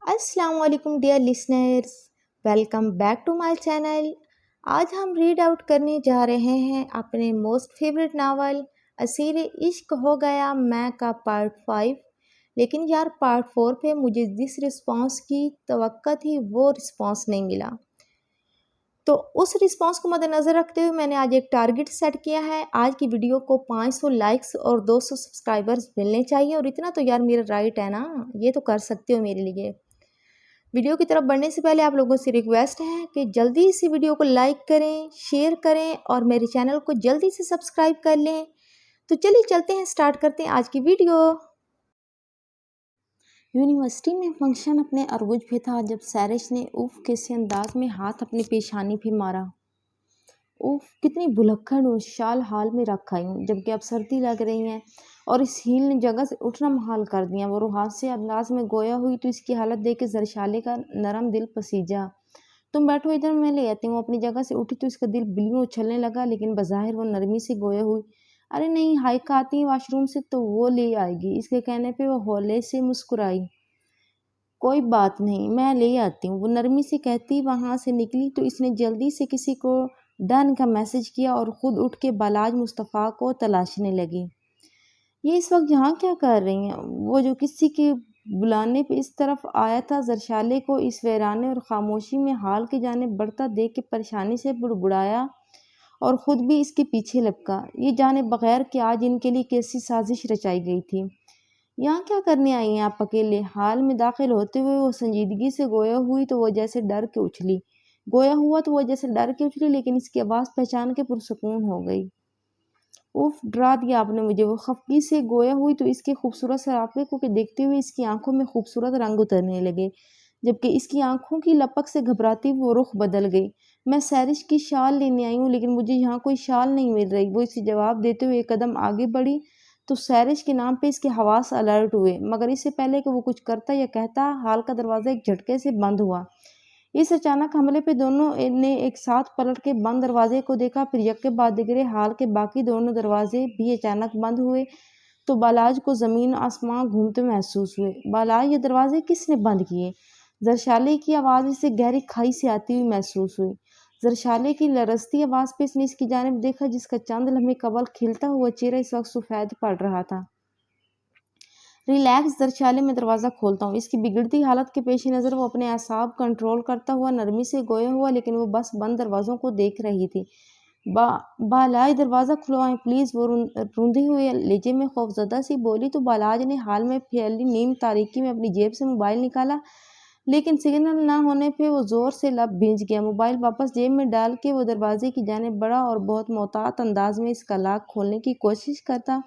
السلام علیکم dear listeners, welcome back to my channel. آج ہم ریڈ آؤٹ کرنے جا رہے ہیں اپنے موسٹ فیوریٹ ناول اسیر عشق ہو گیا میں کا پارٹ 5۔ لیکن یار پارٹ 4 پہ مجھے جس رسپانس کی توقع تھی وہ رسپانس نہیں ملا، تو اس رسپانس کو مد نظر رکھتے ہوئے میں نے آج ایک ٹارگٹ سیٹ کیا ہے۔ آج کی ویڈیو کو 500 لائکس اور 200 سبسکرائبرز ملنے چاہیے، اور اتنا تو یار میرا رائٹ ہے نا، یہ تو کر سکتے ہو میرے لیے۔ ویڈیو کی طرف بڑھنے سے پہلے آپ لوگوں سے ریکویسٹ ہے کہ جلدی سے ویڈیو کو لائک کریں، شیئر کریں اور میرے چینل کو جلدی سے سبسکرائب کر لیں۔ تو چلیے چلتے ہیں، سٹارٹ کرتے ہیں آج کی ویڈیو۔ یونیورسٹی میں فنکشن اپنے عروج پہ تھا جب سیرش نے اوف کیسے انداز میں ہاتھ اپنی پیشانی پہ مارا۔ اوف کتنی بھلکڑ ہوں، شال حال میں رکھ آئی ہوں، جبکہ اب سردی لگ رہی ہے اور اس ہیل نے جگہ سے اٹھنا محال کر دیا۔ وہ روحان سے انداز میں گویا ہوئی تو اس کی حالت دیکھ کے زرشالے کا نرم دل پسیجا۔ تم بیٹھو ادھر، میں لے آتی ہوں۔ وہ اپنی جگہ سے اٹھی تو اس کا دل بلیوں اچھلنے لگا، لیکن بظاہر وہ نرمی سے گویا ہوئی۔ ارے نہیں، ہائیک آتی ہے واش روم سے تو وہ لے آئے گی۔ اس کے کہنے پہ وہ ہولے سے مسکرائی۔ کوئی بات نہیں، میں لے آتی ہوں، وہ نرمی سے کہتی وہاں سے نکلی تو اس نے جلدی سے کسی کو ڈن کا میسج کیا اور خود اٹھ کے بالاج مصطفیٰ کو تلاشنے لگی۔ یہ اس وقت یہاں کیا کر رہی ہیں؟ وہ جو کسی کے بلانے پہ اس طرف آیا تھا، زرشالے کو اس ویرانے اور خاموشی میں حال کی جانب بڑھتا دیکھ کے پریشانی سے بڑبڑایا اور خود بھی اس کے پیچھے لپکا، یہ جانے بغیر کہ آج ان کے لیے کیسی سازش رچائی گئی تھی۔ یہاں کیا کرنے آئی ہیں آپ اکیلے؟ حال میں داخل ہوتے ہوئے وہ سنجیدگی سے گویا ہوئی تو وہ جیسے ڈر کے اچھلی۔ گویا ہوا تو وہ جیسے ڈر کے اچھلی، لیکن اس کی آواز پہچان کے پرسکون ہو گئی۔ اوف، ڈرا دیا آپ نے مجھے۔ وہ خفگی سے گویا ہوئی تو اس کے خوبصورت سراپے کو کہ دیکھتے ہوئے اس کی آنکھوں میں خوبصورت رنگ اترنے لگے، جبکہ اس کی آنکھوں کی لپک سے گھبراتی وہ رخ بدل گئی۔ میں سیرش کی شال لینے آئی ہوں، لیکن مجھے یہاں کوئی شال نہیں مل رہی۔ وہ اسے جواب دیتے ہوئے ایک قدم آگے بڑھی تو سیرش کے نام پہ اس کے حواس الرٹ ہوئے، مگر اس سے پہلے کہ وہ کچھ کرتا یا کہتا، ہال کا دروازہ ایک جھٹکے سے بند ہوا۔ اس اچانک حملے پہ دونوں نے ایک ساتھ پلٹ کے بند دروازے کو دیکھا، پھر یکے بعد دیگرے حال کے باقی دونوں دروازے بھی اچانک بند ہوئے تو بالاج کو زمین آسمان گھومتے محسوس ہوئے۔ بالاج، یہ دروازے کس نے بند کیے؟ زرشالے کی آواز اسے گہری کھائی سے آتی ہوئی محسوس ہوئی۔ زرشالے کی لرزتی آواز پہ اس نے اس کی جانب دیکھا جس کا چند لمحے قبل کھلتا ہوا چہرہ اس وقت سفید پڑ رہا تھا۔ ریلیکس زرشالے، میں دروازہ کھولتا ہوں۔ اس کی بگڑتی حالت کے پیش نظر وہ اپنے اعصاب کنٹرول کرتا ہوا نرمی سے گویا ہوا، لیکن وہ بس بند دروازوں کو دیکھ رہی تھی۔ بالاج، دروازہ کھلوائیں پلیز، وہ روندے ہوئے لہجے میں خوفزدہ سی بولی تو بالاج نے حال میں پھیلی نیم تاریکی میں اپنی جیب سے موبائل نکالا، لیکن سگنل نہ ہونے پہ وہ زور سے لب بھیج گیا۔ موبائل واپس جیب میں ڈال کے وہ دروازے کی جانب بڑھا اور بہت محتاط انداز میں اس کا لاک کھولنے کی کوشش کرتا۔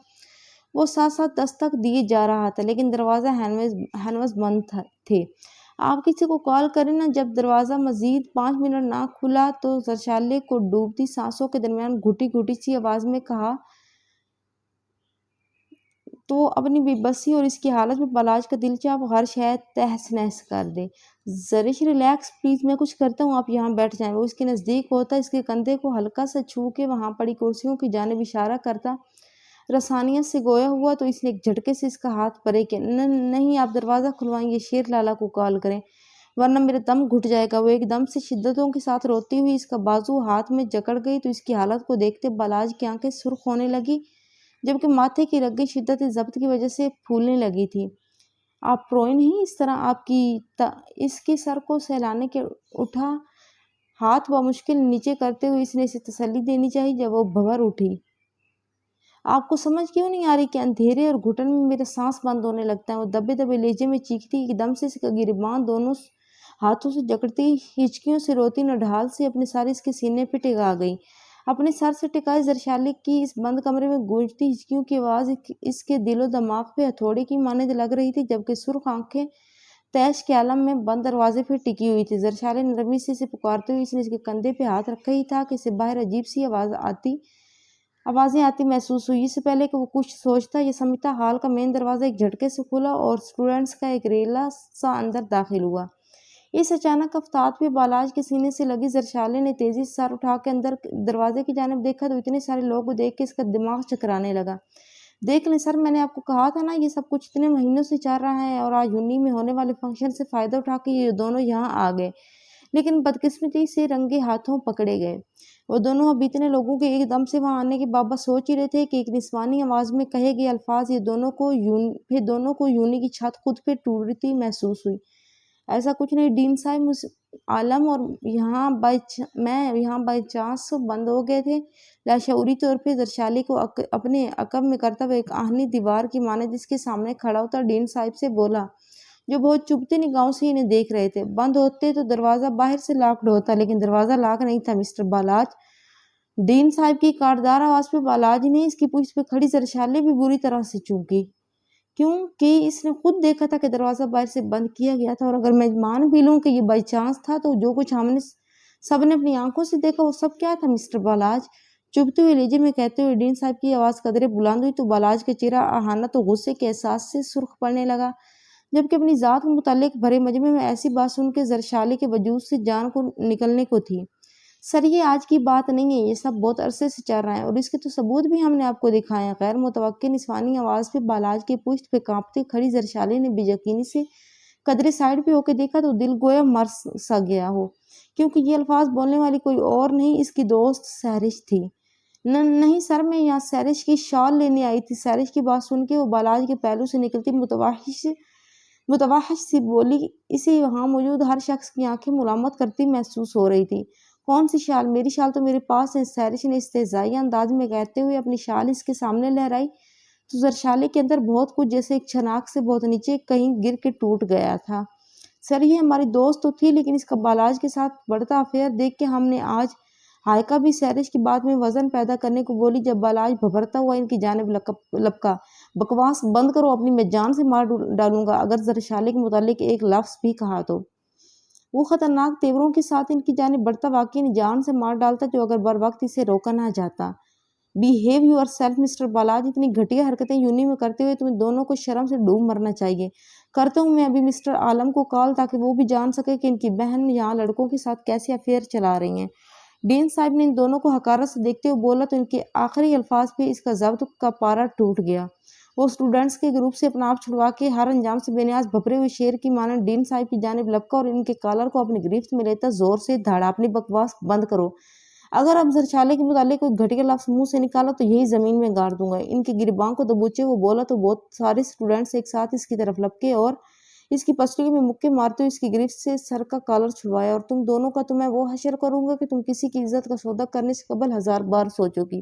وہ ساتھ ساتھ دستک دیے جا رہا تھا، لیکن دروازہ ہنوز بند تھے۔ آپ کسی کو کال کریں نا۔ جب دروازہ مزید 5 منٹ نہ کھلا تو زرشالے کو ڈوبتی سانسوں کے درمیان گھٹی گھٹی سی آواز میں کہا تو وہ اپنی بے بسی اور اس کی حالت میں بالاج کا دل چاہ ہر شے تہس نہس کر دے۔ زرش ریلیکس پلیز، میں کچھ کرتا ہوں، آپ یہاں بیٹھ جائیں۔ وہ اس کے نزدیک ہوتا، اس کے کندھے کو ہلکا سا چھو کے وہاں پڑی کرسیوں کی جانب اشارہ کرتا رسانیت سے گویا ہوا تو اس نے ایک جھٹکے سے اس کا ہاتھ پرے کیا۔ نہیں، آپ دروازہ کھلوائیں، یہ شیر لالا کو کال کریں، ورنہ میرا دم گھٹ جائے گا۔ وہ ایک دم سے شدتوں کے ساتھ روتی ہوئی اس کا بازو ہاتھ میں جکڑ گئی تو اس کی حالت کو دیکھتے بالاج کی آنکھیں سرخ ہونے لگی، جبکہ ماتھے کی رگیں شدت ضبط کی وجہ سے پھولنے لگی تھی۔ آپ روئے نہیں اس طرح، آپ کی اس کے سر کو سہلانے کے اٹھا ہاتھ بمشکل نیچے کرتے ہوئے اس نے اسے تسلی دینی چاہی جب وہ بھور اٹھی۔ آپ کو سمجھ کیوں نہیں آ رہی کہ اندھیرے اور گھٹن میں میرا سانس بند ہونے لگتا ہے؟ وہ دبے دبے لہجے میں چیختی، ایک دم سے اس کا گریباں دونوں ہاتھوں سے جکڑتی، ہچکیوں سے روتی نڈھال سے اپنے سر اس کے سینے پہ ٹکا گئی۔ اپنے سر سے ٹکائے زرشالے کی اس بند کمرے میں گونجتی ہچکیوں کی آواز اس کے دل و دماغ پہ ہتھوڑے کی مانند لگ رہی تھی، جبکہ سرخ آنکھیں تیش کے عالم میں بند دروازے پہ ٹکی ہوئی تھی۔ زرشالے نرمی سے اسے پکارتے ہوئے اس نے اس کے کندھے پہ ہاتھ رکھا ہی تھا کہ اسے باہر عجیب سی آوازیں آتی محسوس ہوئی۔ اس سے پہلے کہ وہ کچھ سوچتا یا سمجھتا، ہال کا مین دروازہ ایک جھٹکے سے کھلا اور اسٹوڈنٹس کا ایک ریلا سا اندر داخل ہوا۔ اس اچانک افتاد پہ بالاج کے سینے سے لگی زرشالے نے تیزی سے سر اٹھا کے اندر دروازے کی جانب دیکھا تو اتنے سارے لوگوں کو دیکھ کے اس کا دماغ چکرانے لگا۔ دیکھ لیں سر، میں نے آپ کو کہا تھا نا یہ سب کچھ اتنے مہینوں سے چل رہا ہے اور آج انہی میں ہونے والے فنکشن سے فائدہ اٹھا کے یہ دونوں یہاں آ گئے، لیکن بدقسمتی سے رنگے ہاتھوں پکڑے گئے۔ وہ دونوں اب اتنے لوگوں کے ایک دم سے وہاں آنے کے بابت سوچ ہی رہے تھے کہ ایک نسوانی آواز میں کہے گئے الفاظ پھر دونوں کو یونی کی چھت خود پہ ٹوٹتی محسوس ہوئی۔ ایسا کچھ نہیں ڈین صاحب، عالم اور میں یہاں بائی چانس بند ہو گئے تھے۔ لاشعوری طور پہ زرشالے کو اپنے عقب میں کرتا ہوا ایک آہنی دیوار کی مانند جس کے سامنے کھڑا ہوتا ڈین صاحب سے بولا، جو بہت چبھتی نگاہوں سے انہیں دیکھ رہے تھے۔ بند ہوتے تو دروازہ باہر سے لاکڈ ہوتا، لیکن دروازہ لاک نہیں تھا مسٹر بالاج۔ ڈین صاحب کی کاٹدار آواز پہ بالاج نہیں، اس کی پشت پہ کھڑی زرشالے بھی بری طرح سے چونکی، کیونکہ اس نے خود دیکھا تھا کہ دروازہ باہر سے بند کیا گیا تھا، اور اگر میں مان بھی لوں کہ یہ بائی چانس تھا تو جو کچھ ہم نے سب نے اپنی آنکھوں سے دیکھا وہ سب کیا تھا مسٹر بالاج؟ چبھتے ہوئے لہجے میں کہتے ہوئے ڈین صاحب کی آواز قدرے بلند ہوئی تو بالاج کا چہرہ اہانت و غصے کے احساس سے سرخ پڑنے لگا، جبکہ اپنی ذات کے متعلق بھرے مجمع میں ایسی بات سن کے زرشالے کے وجود سے جان کو نکلنے کو تھی۔ سر یہ آج کی بات نہیں ہے، یہ سب بہت عرصے سے چل رہا ہے اور اس کے تو ثبوت بھی ہم نے آپ کو دکھائے ہیں۔ غیر متوقع نسوانی آواز پہ بالاج کے پشت پہ کانپتے کھڑی زرشالے نے بے یقینی سے قدرے سائڈ پہ ہو کے دیکھا تو دل گویا مر سا گیا ہو، کیونکہ یہ الفاظ بولنے والی کوئی اور نہیں اس کی دوست سہرش تھی۔ نہیں سر، میں یہاں سہرش کی شال لینے آئی تھی۔ سہرش کی بات سن کے وہ بالاج کے پہلو سے نکلتی متوحش سی بولی، اسے وہاں موجود ہر شخص کی آنکھیں ملامت کرتی محسوس ہو رہی تھی۔ کون سی شال؟ میری شال تو میرے پاس ہے، سہرش نے استہزائیہ انداز میں کہتے ہوئے اپنی شال اس کے سامنے لہرائی تو زرشالے کے اندر بہت کچھ جیسے ایک چھناک سے بہت نیچے کہیں گر کے ٹوٹ گیا تھا۔ سر یہ ہماری دوست تو تھی، لیکن اس کا بالاج کے ساتھ بڑھتا افیئر دیکھ کے ہم نے آج ہائیکا بھی سہرش کی بات میں وزن پیدا کرنے کو بولی، جب بالاج بھبرتا ہوا ان کی جانب لپکا۔ بکواس بند کرو، اپنی میں جان سے مار ڈالوں گا اگر زرشالے کے متعلق ایک لفظ بھی کہا تو۔ وہ خطرناک تیوروں کے ساتھ ان کی جانب بڑھتا واقعی جان سے مار ڈالتا جو اگر بر وقت اسے روکا نہ جاتا۔ Behave yourself mister Balaj, اتنی گھٹیا حرکتیں یونی میں کرتے ہوئے تمہیں دونوں کو شرم سے ڈوب مرنا چاہیے۔ کرتا ہوں میں ابھی مسٹر عالم کو کال تاکہ وہ بھی جان سکے کہ ان کی بہن یہاں لڑکوں کے ساتھ کیسے افیئر چلا رہی ہیں۔ ڈین صاحب نے ان دونوں کو حقارت سے دیکھتے ہوئے بولا تو ان کے آخری الفاظ پہ اس کا ضبط کا پارا ٹوٹ گیا۔ وہ اسٹوڈنٹس کے گروپ سے اپنا آپ چھڑوا کے ہر انجام سے بے نیاز بھپرے ہوئے شیر کی مانند ڈین صاحب کی جانب لپکا اور ان کے کالر کو اپنی گرفت میں لیتا زور سے دھاڑا، اپنی بکواس بند کرو۔ اگر اب زرشالے کے متعلق کوئی گھٹیا لفظ منہ سے نکالا تو یہی زمین میں گاڑ دوں گا۔ ان کے گریباں کو دبوچے وہ بولا تو بہت سارے اسٹوڈنٹس ایک ساتھ اس کی طرف لپکے اور اس کی پسلیوں میں مکے مارتے ہوئے اس کی گرفت سے سر کا کالر چھڑوایا۔ اور تم دونوں کا تو میں وہ حشر کروں گا کہ تم کسی کی عزت کا سودا کرنے سے قبل 1000 بار سوچو گی۔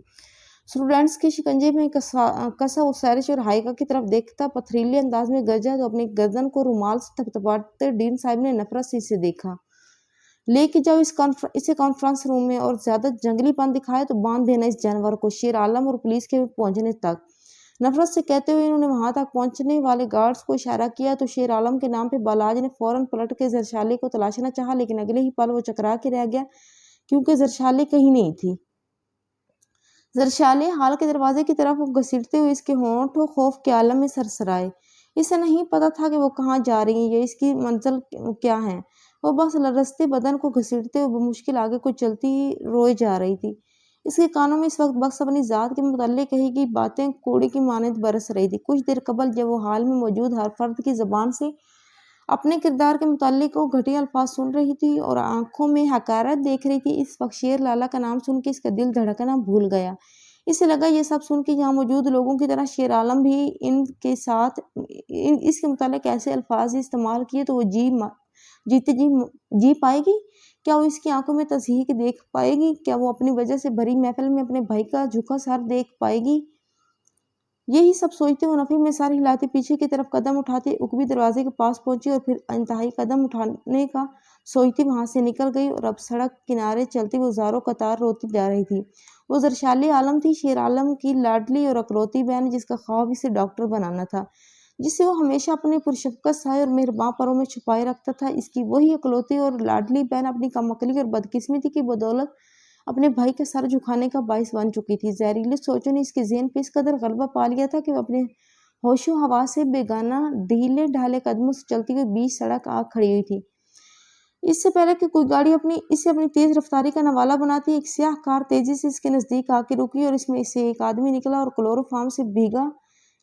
اسٹوڈنٹس کے شکنجے میں کسا وہ سہرش اور ہائیکا کی طرف دیکھتا پتھریلے انداز میں گرجا تو اپنی گردن کو رومال سے تھپتھپاتے ڈین صاحب نے نفرت سے اسے دیکھا۔ لے کے جاؤ اسے کانفرنس روم میں اور زیادہ جنگلی پن دکھائے تو باندھ دینا اس جانور کو، شیر عالم اور پولیس کے پہنچنے تک۔ نفرت سے کہتے ہوئے انہوں نے وہاں تک پہنچنے والے گارڈز کو اشارہ کیا تو شیر عالم کے نام پہ بالاج نے فوراً پلٹ کے زرشالے کو تلاشنا چاہا، لیکن اگلے ہی پل وہ چکرا کے رہ گیا کیونکہ زرشالے کہیں نہیں تھی۔ زرشالے ہال کے دروازے کی طرف گھسیٹتے ہوئے اس کے ہونٹ خوف کے عالم میں سرسرائے۔ اسے نہیں پتا تھا کہ وہ کہاں جا رہی ہیں یا اس کی منزل کیا ہے۔ وہ بس لرزتے بدن کو گھسیٹتے ہوئے بمشکل آگے کو چلتی روئے جا رہی تھی۔ اس کے کانوں میں اس وقت بس اپنی ذات کے متعلق کہی گئی باتیں کوڑے کی مانند برس رہی تھی۔ کچھ دیر قبل جب وہ حال میں موجود ہر فرد کی زبان سے اپنے کردار کے متعلق وہ گھٹیا الفاظ سن رہی تھی اور آنکھوں میں حقارت دیکھ رہی تھی، اس وقت شیر لالا کا نام سن کے اس کا دل دھڑکنا بھول گیا۔ اسے لگا یہ سب سن کے یہاں موجود لوگوں کی طرح شیر عالم بھی ان کے ساتھ اس کے متعلق ایسے الفاظ استعمال کیے تو وہ جی پائے گی؟ کیا وہ اس کی آنکھوں میں تضحیک دیکھ پائے گی؟ کیا وہ اپنی وجہ سے بھری محفل میں اپنے بھائی کا جھکا سر دیکھ پائے گی؟ یہی سب سوچتے وہ نفی میں سر ہلاتی پیچھے کی طرف قدم اٹھاتی اکبی دروازے کے پاس پہنچی اور پھر انتہائی قدم اٹھانے کا سوچتی وہاں سے نکل گئی اور اب سڑک کنارے چلتی وہ زاروں قطار روتی جا رہی تھی۔ وہ زرشالے عالم تھی، شیر عالم کی لاڈلی اور اکلوتی بہن، جس کا خواب اسے ڈاکٹر بنانا تھا، جسے وہ ہمیشہ اپنے پرشفقت سائے اور مہرباں پروں میں چھپائے رکھتا تھا۔ اس کی وہی اکلوتی اور لاڈلی بہن اپنی کم عقلی اور بدقسمتی کی بدولت اپنے بھائی کا سر جھکانے کا باعث بن چکی تھی۔ زہریلی سوچوں نے اس کے ذہن پہ اس قدر غلبہ پا لیا تھا کہ وہ اپنے ہوش و حواس سے بیگانہ ڈھیلے ڈھالے قدموں سے چلتی ہوئی بیچ سڑک آ کھڑی ہوئی تھی۔ اس سے پہلے کہ کوئی گاڑی اسے اپنی تیز رفتاری کا نوالا بناتی، ایک سیاہ کار تیزی سے اس کے نزدیک آ کے رکی اور اس میں سے ایک آدمی نکلا اور کلوروفارم سے بھیگا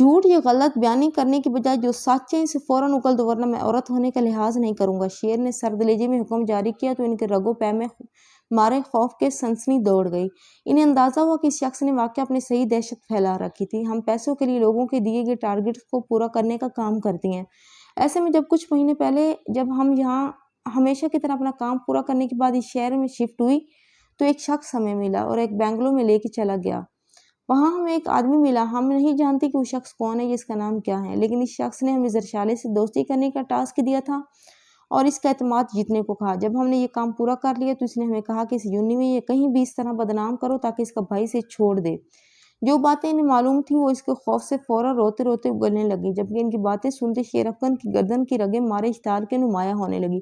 جھوٹ یا غلط بیانی کرنے کی بجائے جو سچ ہے اسے فوراً اگل دو ورنہ میں عورت ہونے کا لحاظ نہیں کروں گا۔ شیر نے سرد لہجے میں حکم جاری کیا تو ان کے رگو پے میں مارے خوف کے سنسنی دوڑ گئی۔ انہیں اندازہ ہوا کہ اس شخص نے واقعہ اپنے صحیح دہشت پھیلا رکھی تھی۔ ہم پیسوں کے لیے لوگوں کے دیے گئے ٹارگٹس کو پورا کرنے کا کام کرتی ہیں۔ ایسے میں جب کچھ مہینے پہلے جب ہم یہاں ہمیشہ کی طرح اپنا کام پورا کرنے کے بعد اس شہر میں شفٹ ہوئی تو ایک شخص ہمیں ملا اور ایک بنگلو میں لے کے چلا گیا۔ وہاں ہمیں ایک آدمی ملا، ہم نہیں جانتے کہ وہ شخص کون ہے یا اس کا نام کیا ہے، لیکن اس شخص نے ہمیں زرشالے سے دوستی کرنے کا ٹاسک دیا تھا اور اس کا اعتماد جیتنے کو کہا۔ جب ہم نے یہ کام پورا کر لیا تو اس نے ہمیں کہا کہ اس یونی میں یہ کہیں بھی اس طرح بدنام کرو تاکہ اس کا بھائی سے چھوڑ دے۔ جو باتیں انہیں معلوم تھی وہ اس کے خوف سے فوراً روتے روتے اگلنے لگی، جبکہ ان کی باتیں سنتے شیر افغان کی گردن کی رگیں مارے اشتعال کے نمایاں ہونے لگی۔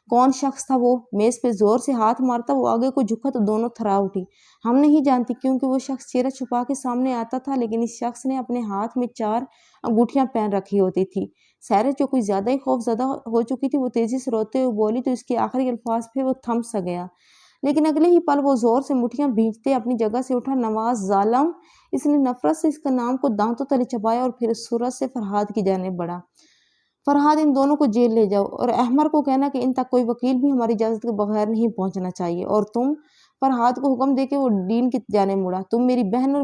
کون شخص تھا وہ؟ میز پہ زور سے ہاتھ مارتا وہ آگے کو جھکا تو دونوں تھرا اٹھی۔ ہم نہیں جانتی کیونکہ وہ شخص چہرہ چھپا کے سامنے آتا تھا، لیکن اس شخص نے اپنے ہاتھ میں 4 انگوٹھیاں پہن رکھی ہوتی تھی۔ سیرس جو کچھ زیادہ ہی خوف زدہ ہو چکی تھی وہ تیزی سے روتے ہوئے بولی تو اس کے آخری الفاظ پہ وہ تھم سا گیا، لیکن اگلے ہی پل وہ زور سے مٹھیاں بھینچتے اپنی جگہ سے اٹھا۔ نواز ظالم! اس نے نفرت سے اس کا نام کو دانتوں تلے چبایا اور پھر اس صورت سے فرہاد کی جانب بڑھا۔ فرہاد، ان دونوں کو جیل لے جاؤ اور احمر کو کہنا کہ ان تک کوئی وکیل بھی ہماری اجازت کے بغیر نہیں پہنچنا چاہیے۔ اور تم؟ فرہاد کو حکم دے کے وہ ڈین کی جانب مڑا۔ تم میری بہن اور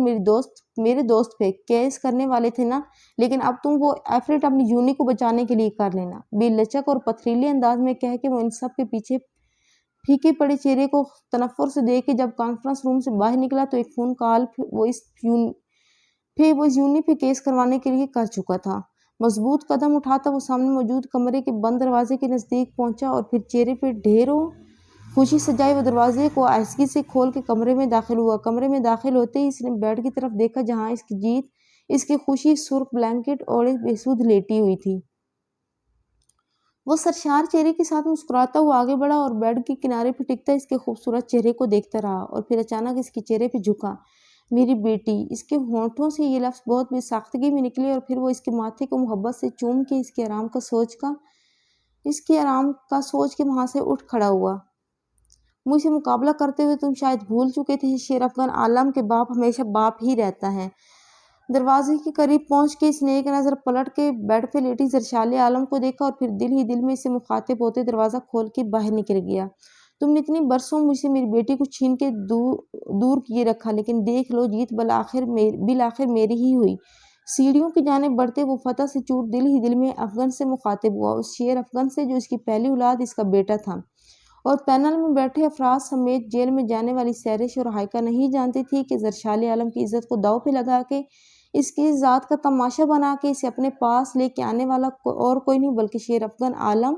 میرے دوست پہ کیس کرنے والے تھے نا، لیکن اب تم وہ ایفرٹ اپنی یونی کو بچانے کے لیے کر لینا۔ بے لچک اور پتھریلے انداز میں کہہ کے وہ ان سب کے پیچھے پھیکے پڑے چہرے کو تنفر سے دیکھ کے جب کانفرنس روم سے باہر نکلا تو ایک فون کال وہ اس یونی پہ کیس کروانے کے لیے کر چکا تھا۔ مضبوط قدم اٹھاتا وہ سامنے موجود کمرے کے بند دروازے کے نزدیک پہنچا اور پھر چہرے پہ ڈھیروں خوشی سجائے وہ دروازے کو آہستگی سے کھول کے کمرے میں داخل ہوا۔ کمرے میں داخل ہوتے ہی اس نے بیڈ کی طرف دیکھا جہاں اس کی جیت، اس کی خوشی سرخ بلینکٹ اوڑھے بے سود لیٹی ہوئی تھی۔ وہ سرشار چہرے کے ساتھ مسکراتا ہوا آگے بڑھا اور بیڈ کے کنارے پہ ٹکتا اس کے خوبصورت چہرے کو دیکھتا رہا اور پھر اچانک اس کے چہرے پہ جھکا۔ میری بیٹی! اس کے ہونٹوں سے یہ لفظ بہت بے ساختگی میں نکلے اور پھر وہ اس کے ماتھے کو محبت سے چوم کے اس کے آرام کا سوچ کے وہاں سے اٹھ کھڑا ہوا۔ مجھ سے مقابلہ کرتے ہوئے تم شاید بھول چکے تھے شیر افغان عالم کے باپ ہمیشہ باپ ہی رہتا ہے۔ دروازے کے قریب پہنچ کے اس نے ایک نظر پلٹ کے بیڈ پہ لیٹی زرشال عالم کو دیکھا اور پھر دل ہی دل میں اسے مخاطب ہوتے دروازہ کھول کے باہر نکل گیا۔ تم نے اتنی برسوں مجھ سے میری بیٹی کو چھین کے دور کیے رکھا، لیکن دیکھ لو جیت بالآخر میری ہی ہوئی۔ سیڑھیوں کی جانب بڑھتے وہ فتح سے چور دل ہی دل میں افغان سے مخاطب ہوا، اس شیر افغان سے جو اس کی پہلی اولاد اس کا بیٹا تھا۔ اور پینل میں بیٹھے افراد سمیت جیل میں جانے والی سیرش اور ہائیکا نہیں جانتی تھی کہ زرشال عالم کی عزت کو داؤ پہ لگا کے، اس کی ذات کا تماشا بنا کے اسے اپنے پاس لے کے آنے والا اور کوئی نہیں بلکہ شیر افغان عالم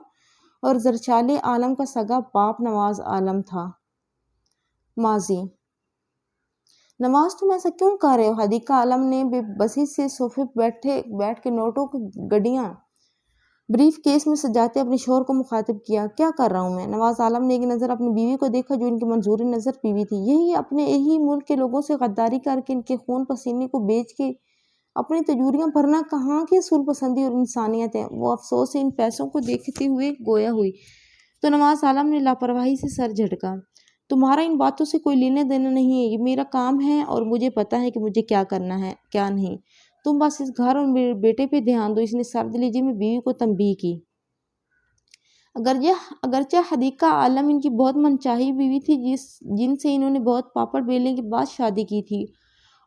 اور زرشال عالم کا سگا باپ نواز عالم تھا۔ ماضی: نواز تم ایسا کیوں کر رہے ہو؟ حدیقہ عالم نے بے بسی سے صوفے پہ بیٹھ کے نوٹوں کی گڈیاں بریف کیس میں سجاتے اپنے شوہر کو مخاطب کیا۔ کیا کر رہا ہوں میں؟ نواز عالم نے ایک نظر اپنی بیوی کو دیکھا جو ان کی منظور نظر بیوی تھی۔ یہی اپنے ہی ملک کے لوگوں سے غداری کر کے ان کے خون پسینے کو بیچ کے اپنی تجوریاں بھرنا کہاں کی اصول پسندی اور انسانیت ہے؟ وہ افسوس سے ان پیسوں کو دیکھتے ہوئے گویا ہوئی تو نواز عالم نے لاپرواہی سے سر جھٹکا۔ تمہارا ان باتوں سے کوئی لینا دینا نہیں ہے، یہ میرا کام ہے اور مجھے پتا ہے کہ مجھے کیا کرنا ہے کیا نہیں۔ تم بس اس گھر اور میرے بیٹے پہ دھیان دو۔ اس نے سرد لہجے میں بیوی کو تنبیہ کی۔ اگرچہ حدیقہ عالم ان کی بہت منچاہی بیوی تھی جن سے انہوں نے بہت پاپڑ بیلنے کے بعد شادی کی تھی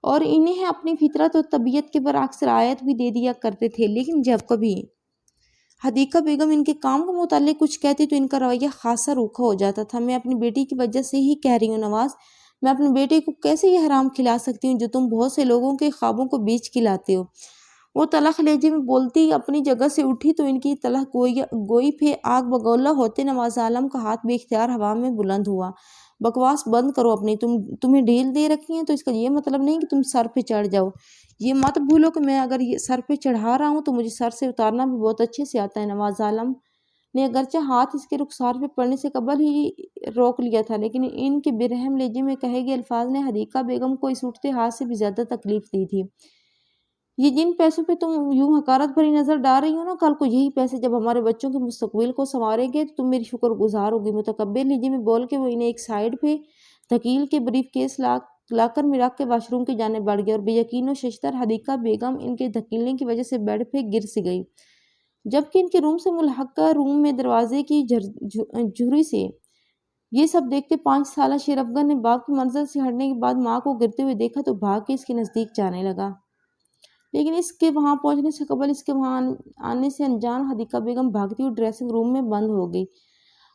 اور انہیں اپنی فطرت اور طبیعت کے برعکس رعایت بھی دے دیا کرتے تھے، لیکن جب کبھی حدیقہ بیگم ان کے کام کے متعلق کچھ کہتی تو ان کا رویہ خاصا روکھا ہو جاتا تھا۔ میں اپنی بیٹی کی وجہ سے ہی کہہ رہی ہوں نواز، میں اپنے بیٹے کو کیسے یہ حرام کھلا سکتی ہوں جو تم بہت سے لوگوں کے خوابوں کو بیچ کھلاتے ہو؟ وہ تلخ لہجے میں بولتی اپنی جگہ سے اٹھی تو ان کی تلخ گوئی پہ آگ بگولا ہوتے نواز عالم کا ہاتھ بے اختیار ہوا میں بلند ہوا۔ بکواس بند کرو اپنی، تمہیں ڈھیل دے رکھی ہے تو اس کا یہ مطلب نہیں کہ تم سر پہ چڑھ جاؤ۔ یہ مت بھولو کہ میں اگر یہ سر پہ چڑھا رہا ہوں تو مجھے سر سے اتارنا بھی بہت اچھے سے آتا ہے۔ نواز عالم نے اگرچہ ہاتھ اس کے رخسار پہ پڑنے سے قبل ہی روک لیا تھا، لیکن ان کے برہم لہجے میں کہے گئے الفاظ نے حدیقہ بیگم کو اس اٹھتے ہاتھ سے بھی زیادہ تکلیف دی تھی۔ یہ جن پیسوں پہ تم یوں حقارت بھری نظر ڈال رہی ہو نا، کل کو یہی پیسے جب ہمارے بچوں کے مستقبل کو سنواریں گے تو تم میری شکر گزار ہوگی۔ متکبر لہجے میں بول کے وہ انہیں ایک سائیڈ پہ دھکیل کے بریف کیس لاکر میں رکھ کے واش روم کی جانب بڑھ گیا اور بے یقین و ششدر حدیقہ بیگم ان کے دھکیلنے کی وجہ سے بیڈ پہ گر سی گئی، جبکہ ان کے روم سے ملحقہ روم میں دروازے کی جھری سے یہ سب دیکھتے 5 سالہ شیر افغان نے باپ کی منزل سے ہٹنے کے بعد ماں کو گرتے ہوئے دیکھا تو بھاگ کے اس کے نزدیک جانے لگا، لیکن اس کے وہاں پہنچنے سے قبل اس کے وہاں آنے سے انجان حدیقہ بیگم بھاگتی ہوئی ڈریسنگ روم میں بند ہو گئی۔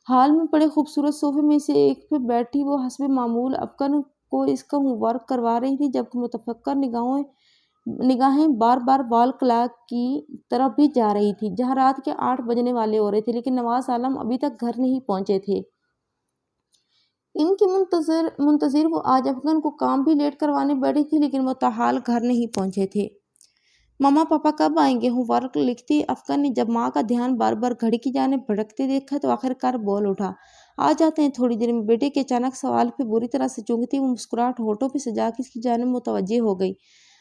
حال میں پڑے خوبصورت صوفے میں سے ایک پہ بیٹھی وہ حسب معمول افغان کو اس کا ہوم ورک کروا رہی تھی، جبکہ متفکر نگاہیں بار بار وال کلاک کی طرف بھی جا رہی تھی جہاں رات کے 8 بجنے والے ہو رہے تھے، لیکن نواز عالم ابھی تک گھر نہیں پہنچے تھے۔ ان کی منتظر وہ آج افغان کو کام بھی لیٹ کروانے بیٹھی تھی، لیکن وہ تاحال گھر نہیں پہنچے تھے۔ ماما پاپا کب آئیں گے؟ ہوم ورک لکھتی افغان نے جب ماں کا دھیان بار بار گھڑی کی جانب بھٹکتے دیکھا تو آخر کار بول اٹھا، آ جاتے ہیں تھوڑی دیر میں۔ بیٹے کے اچانک سوال پہ بری طرح سے چونکتی وہ مسکراہٹ ہونٹوں پہ سجا کے اس کی جانب متوجہ ہو گئی۔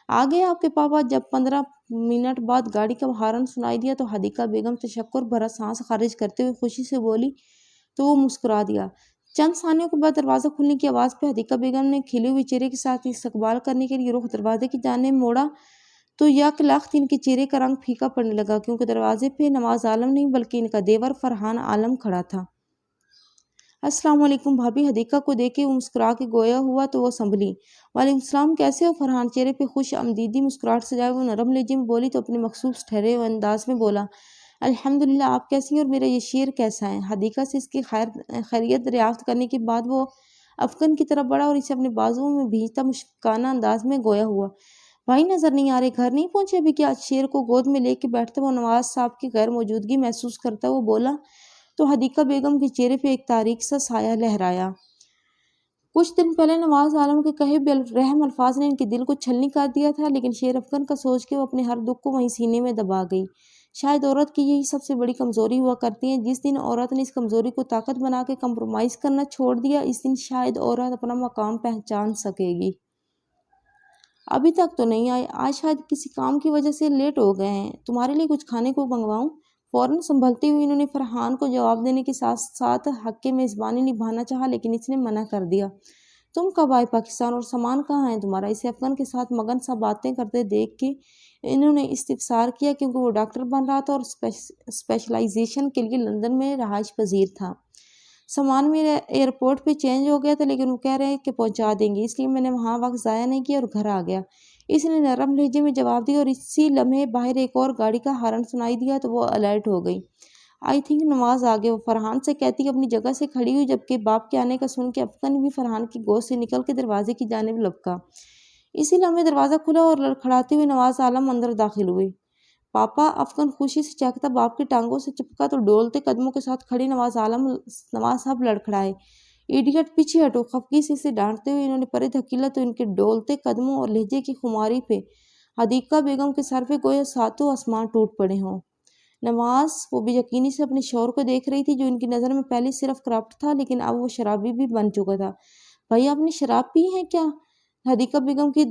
آ گئے آپ کے پاپا؟ جب 15 منٹ بعد گاڑی کا ہارن سنائی دیا تو حدیقہ بیگم تشکر بھرا سانس خارج کرتے ہوئے خوشی سے بولی تو وہ مسکرا دیا۔ چند ثانیوں کے بعد دروازہ کھلنے کی آواز پہ حدیقہ بیگم نے کھلے ہوئے چہرے کے ساتھ استقبال کرنے کے لیے رخ دروازے کی جانب موڑا تو یک لخت ان کے چہرے کا رنگ پھیکا پڑنے لگا، کیونکہ دروازے پہ نواز عالم نہیں بلکہ ان کا دیور فرحان عالم کھڑا تھا۔ السلام علیکم بھابھی، حدیقہ کو دیکھ کے وہ مسکرا کے گویا ہوا تو وہ سنبھلی۔ وعلیکم السلام، کیسے ہو فرحان؟ چہرے پہ خوش آمدیدی مسکراہٹ سجائے وہ نرم لہجے میں بولی تو اپنے مخصوص ٹھہرے ہوئے انداز میں بولا، الحمدللہ، آپ کیسی ہیں اور میرا یہ شیر کیسا ہے؟ حدیقہ سے اس کی خیریت دریافت کرنے کے بعد وہ افغان کی طرف بڑھا اور اسے اپنے بازوؤں میں بھیجتا مشفقانہ انداز میں گویا ہوا، بھائی نظر نہیں آ رہے، گھر نہیں پہنچے ابھی کیا؟ شیر کو گود میں لے کے بیٹھتے وہ نواز صاحب کی غیر موجودگی محسوس کرتا وہ بولا تو حدیقہ بیگم کے چہرے پہ ایک تاریک سا سایہ لہرایا۔ کچھ دن پہلے نواز عالم کے کہے بے رحم الفاظ نے ان کے دل کو چھلنی کر دیا تھا، لیکن شیر افغان کا سوچ کے وہ اپنے ہر دکھ کو وہیں سینے میں دبا گئی۔ شاید عورت کی یہی سب سے بڑی کمزوری ہوا کرتی ہے، جس دن عورت نے اس کمزوری کو طاقت بنا کے کمپرومائز کرنا چھوڑ دیا، اس دن شاید عورت اپنا مقام پہچان سکے گی۔ ابھی تک تو نہیں آئے، آج شاید کسی کام کی وجہ سے لیٹ ہو گئے ہیں، تمہارے لیے کچھ کھانے کو منگواؤں؟ فوراً سنبھلتی ہوئی انہوں نے فرحان کو جواب دینے کے ساتھ ساتھ حق میزبانی نبھانا چاہا، لیکن اس نے منع کر دیا۔ تم کب آئے پاکستان اور سامان کہاں ہے تمہارا؟ اسے افغان کے ساتھ مگن سا باتیں کرتے دیکھ کے انہوں نے استفسار کیا، کیونکہ وہ ڈاکٹر بن رہا تھا اور اسپیشلائزیشن کے لیے لندن میں رہائش پذیر تھا۔ سامان میرے ایئرپورٹ پہ چینج ہو گیا تھا، لیکن وہ کہہ رہے ہیں کہ پہنچا دیں گے، اس لیے میں نے وہاں وقت ضائع نہیں کیا اور گھر آ گیا، اس نے نرم لہجے میں جواب دیا اور اسی لمحے باہر ایک اور گاڑی کا ہارن سنائی دیا تو وہ الرٹ ہو گئی۔ آئی تھنک نواز آ گئے، وہ فرحان سے کہتی اپنی جگہ سے کھڑی ہوئی، جبکہ باپ کے آنے کا سن کے افغان بھی فرحان کی گود سے نکل کے دروازے کی جانب لپکا۔ اسی لمحے دروازہ کھلا اور لڑکھڑاتے ہوئے نواز عالم اندر داخل ہوئے۔ پاپا، افغان خوشی سے چہکتا باپ کی ٹانگوں سے چپکا تو ڈولتے قدموں کے ساتھ کھڑی نواز صاحب لڑکھڑائے، ایڈیٹ پیچھے ہٹو، خفگی سے اسے ڈانٹتے ہوئے انہوں نے پرے دھکیلا تو ان کے ڈولتے قدموں اور لہجے کی خماری پہ حدیقہ بیگم کے سر پہ گویا ساتوں آسمان ٹوٹ پڑے ہوں۔ نواز وہ بے یقینی سے اپنے شوہر کو دیکھ رہی تھی جو ان کی نظر میں پہلے صرف کرپٹ تھا، لیکن اب وہ شرابی بھی بن چکا تھا۔ بھائی، آپ نے شراب پی ہے کیا؟ حدیقہ بیگم کی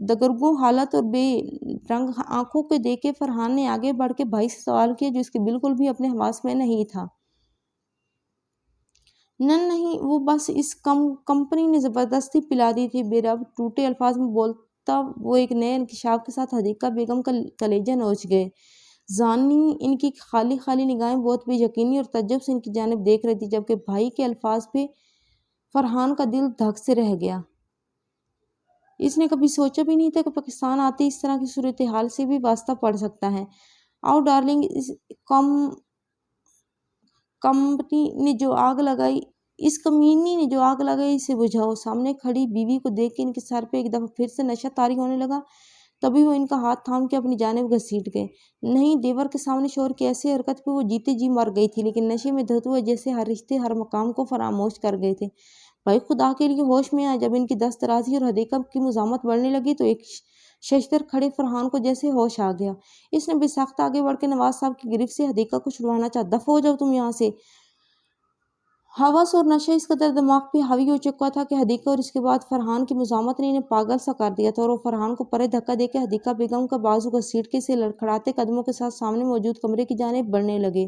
دگرگوں حالت اور بے رنگ آنکھوں کو دیکھ کے فرحان نے آگے بڑھ کے بھائی سے سوال کیا جو اس کے بالکل بھی اپنے حواس میں نہیں تھا۔ نہیں، وہ بس اس کمپنی نے زبردستی پلا دی تھی، بے رب ٹوٹے الفاظ میں بولتا وہ ایک نئے انکشاف کے ساتھ حدیقہ بیگم کا کلیجہ نوچ گئے۔ زانی ان کی خالی خالی نگاہیں بہت بے یقینی اور تعجب سے ان کی جانب دیکھ رہی تھی، جبکہ بھائی کے الفاظ پہ فرحان کا دل دھک سے رہ گیا۔ اس نے کبھی سوچا بھی نہیں تھا کہ پاکستان آتے اس طرح کی صورتحال سے بھی واسطہ پڑ سکتا ہے۔ آؤ ڈارلنگ، اس کمینی نے جو آگ لگائی اسے بجھاؤ۔ سامنے کھڑی بیوی کو دیکھ کے ان کے سر پہ ایک دفعہ پھر سے نشہ طاری ہونے لگا، تبھی وہ ان کا ہاتھ تھام کے اپنی جانب گھسیٹ گئے۔ نہیں، دیور کے سامنے شوہر کی ایسی حرکت پہ وہ جیتے جی مر گئی تھی، لیکن نشے میں دھت ہوئے جیسے ہر رشتے ہر مقام کو فراموش کر گئے تھے۔ بھائی خدا کے لیے ہوش میں آئے۔ جب ان کی دست درازی اور حدیقہ کی مزاحمت بڑھنے لگی تو ایک ششدر کھڑے فرحان کو جیسے ہوش آ گیا، اس نے بے ساختہ آگے بڑھ کے نواز صاحب کی گرفت سے حدیقہ کو چھڑوانا چاہا۔ دفع ہو جاؤ تم یہاں سے۔ ہوس اور نشہ اس قدر دماغ پہ حاوی ہو چکا تھا کہ حدیقہ اور اس کے بعد فرحان کی مزاحمت نے انہیں پاگل سا کر دیا تھا، اور وہ فرحان کو پرے دھکا دے کے حدیقہ بیگم کا بازو گھسیٹ کے اسے لڑکھڑاتے قدموں کے ساتھ سامنے موجود کمرے کی جانب بڑھنے لگے۔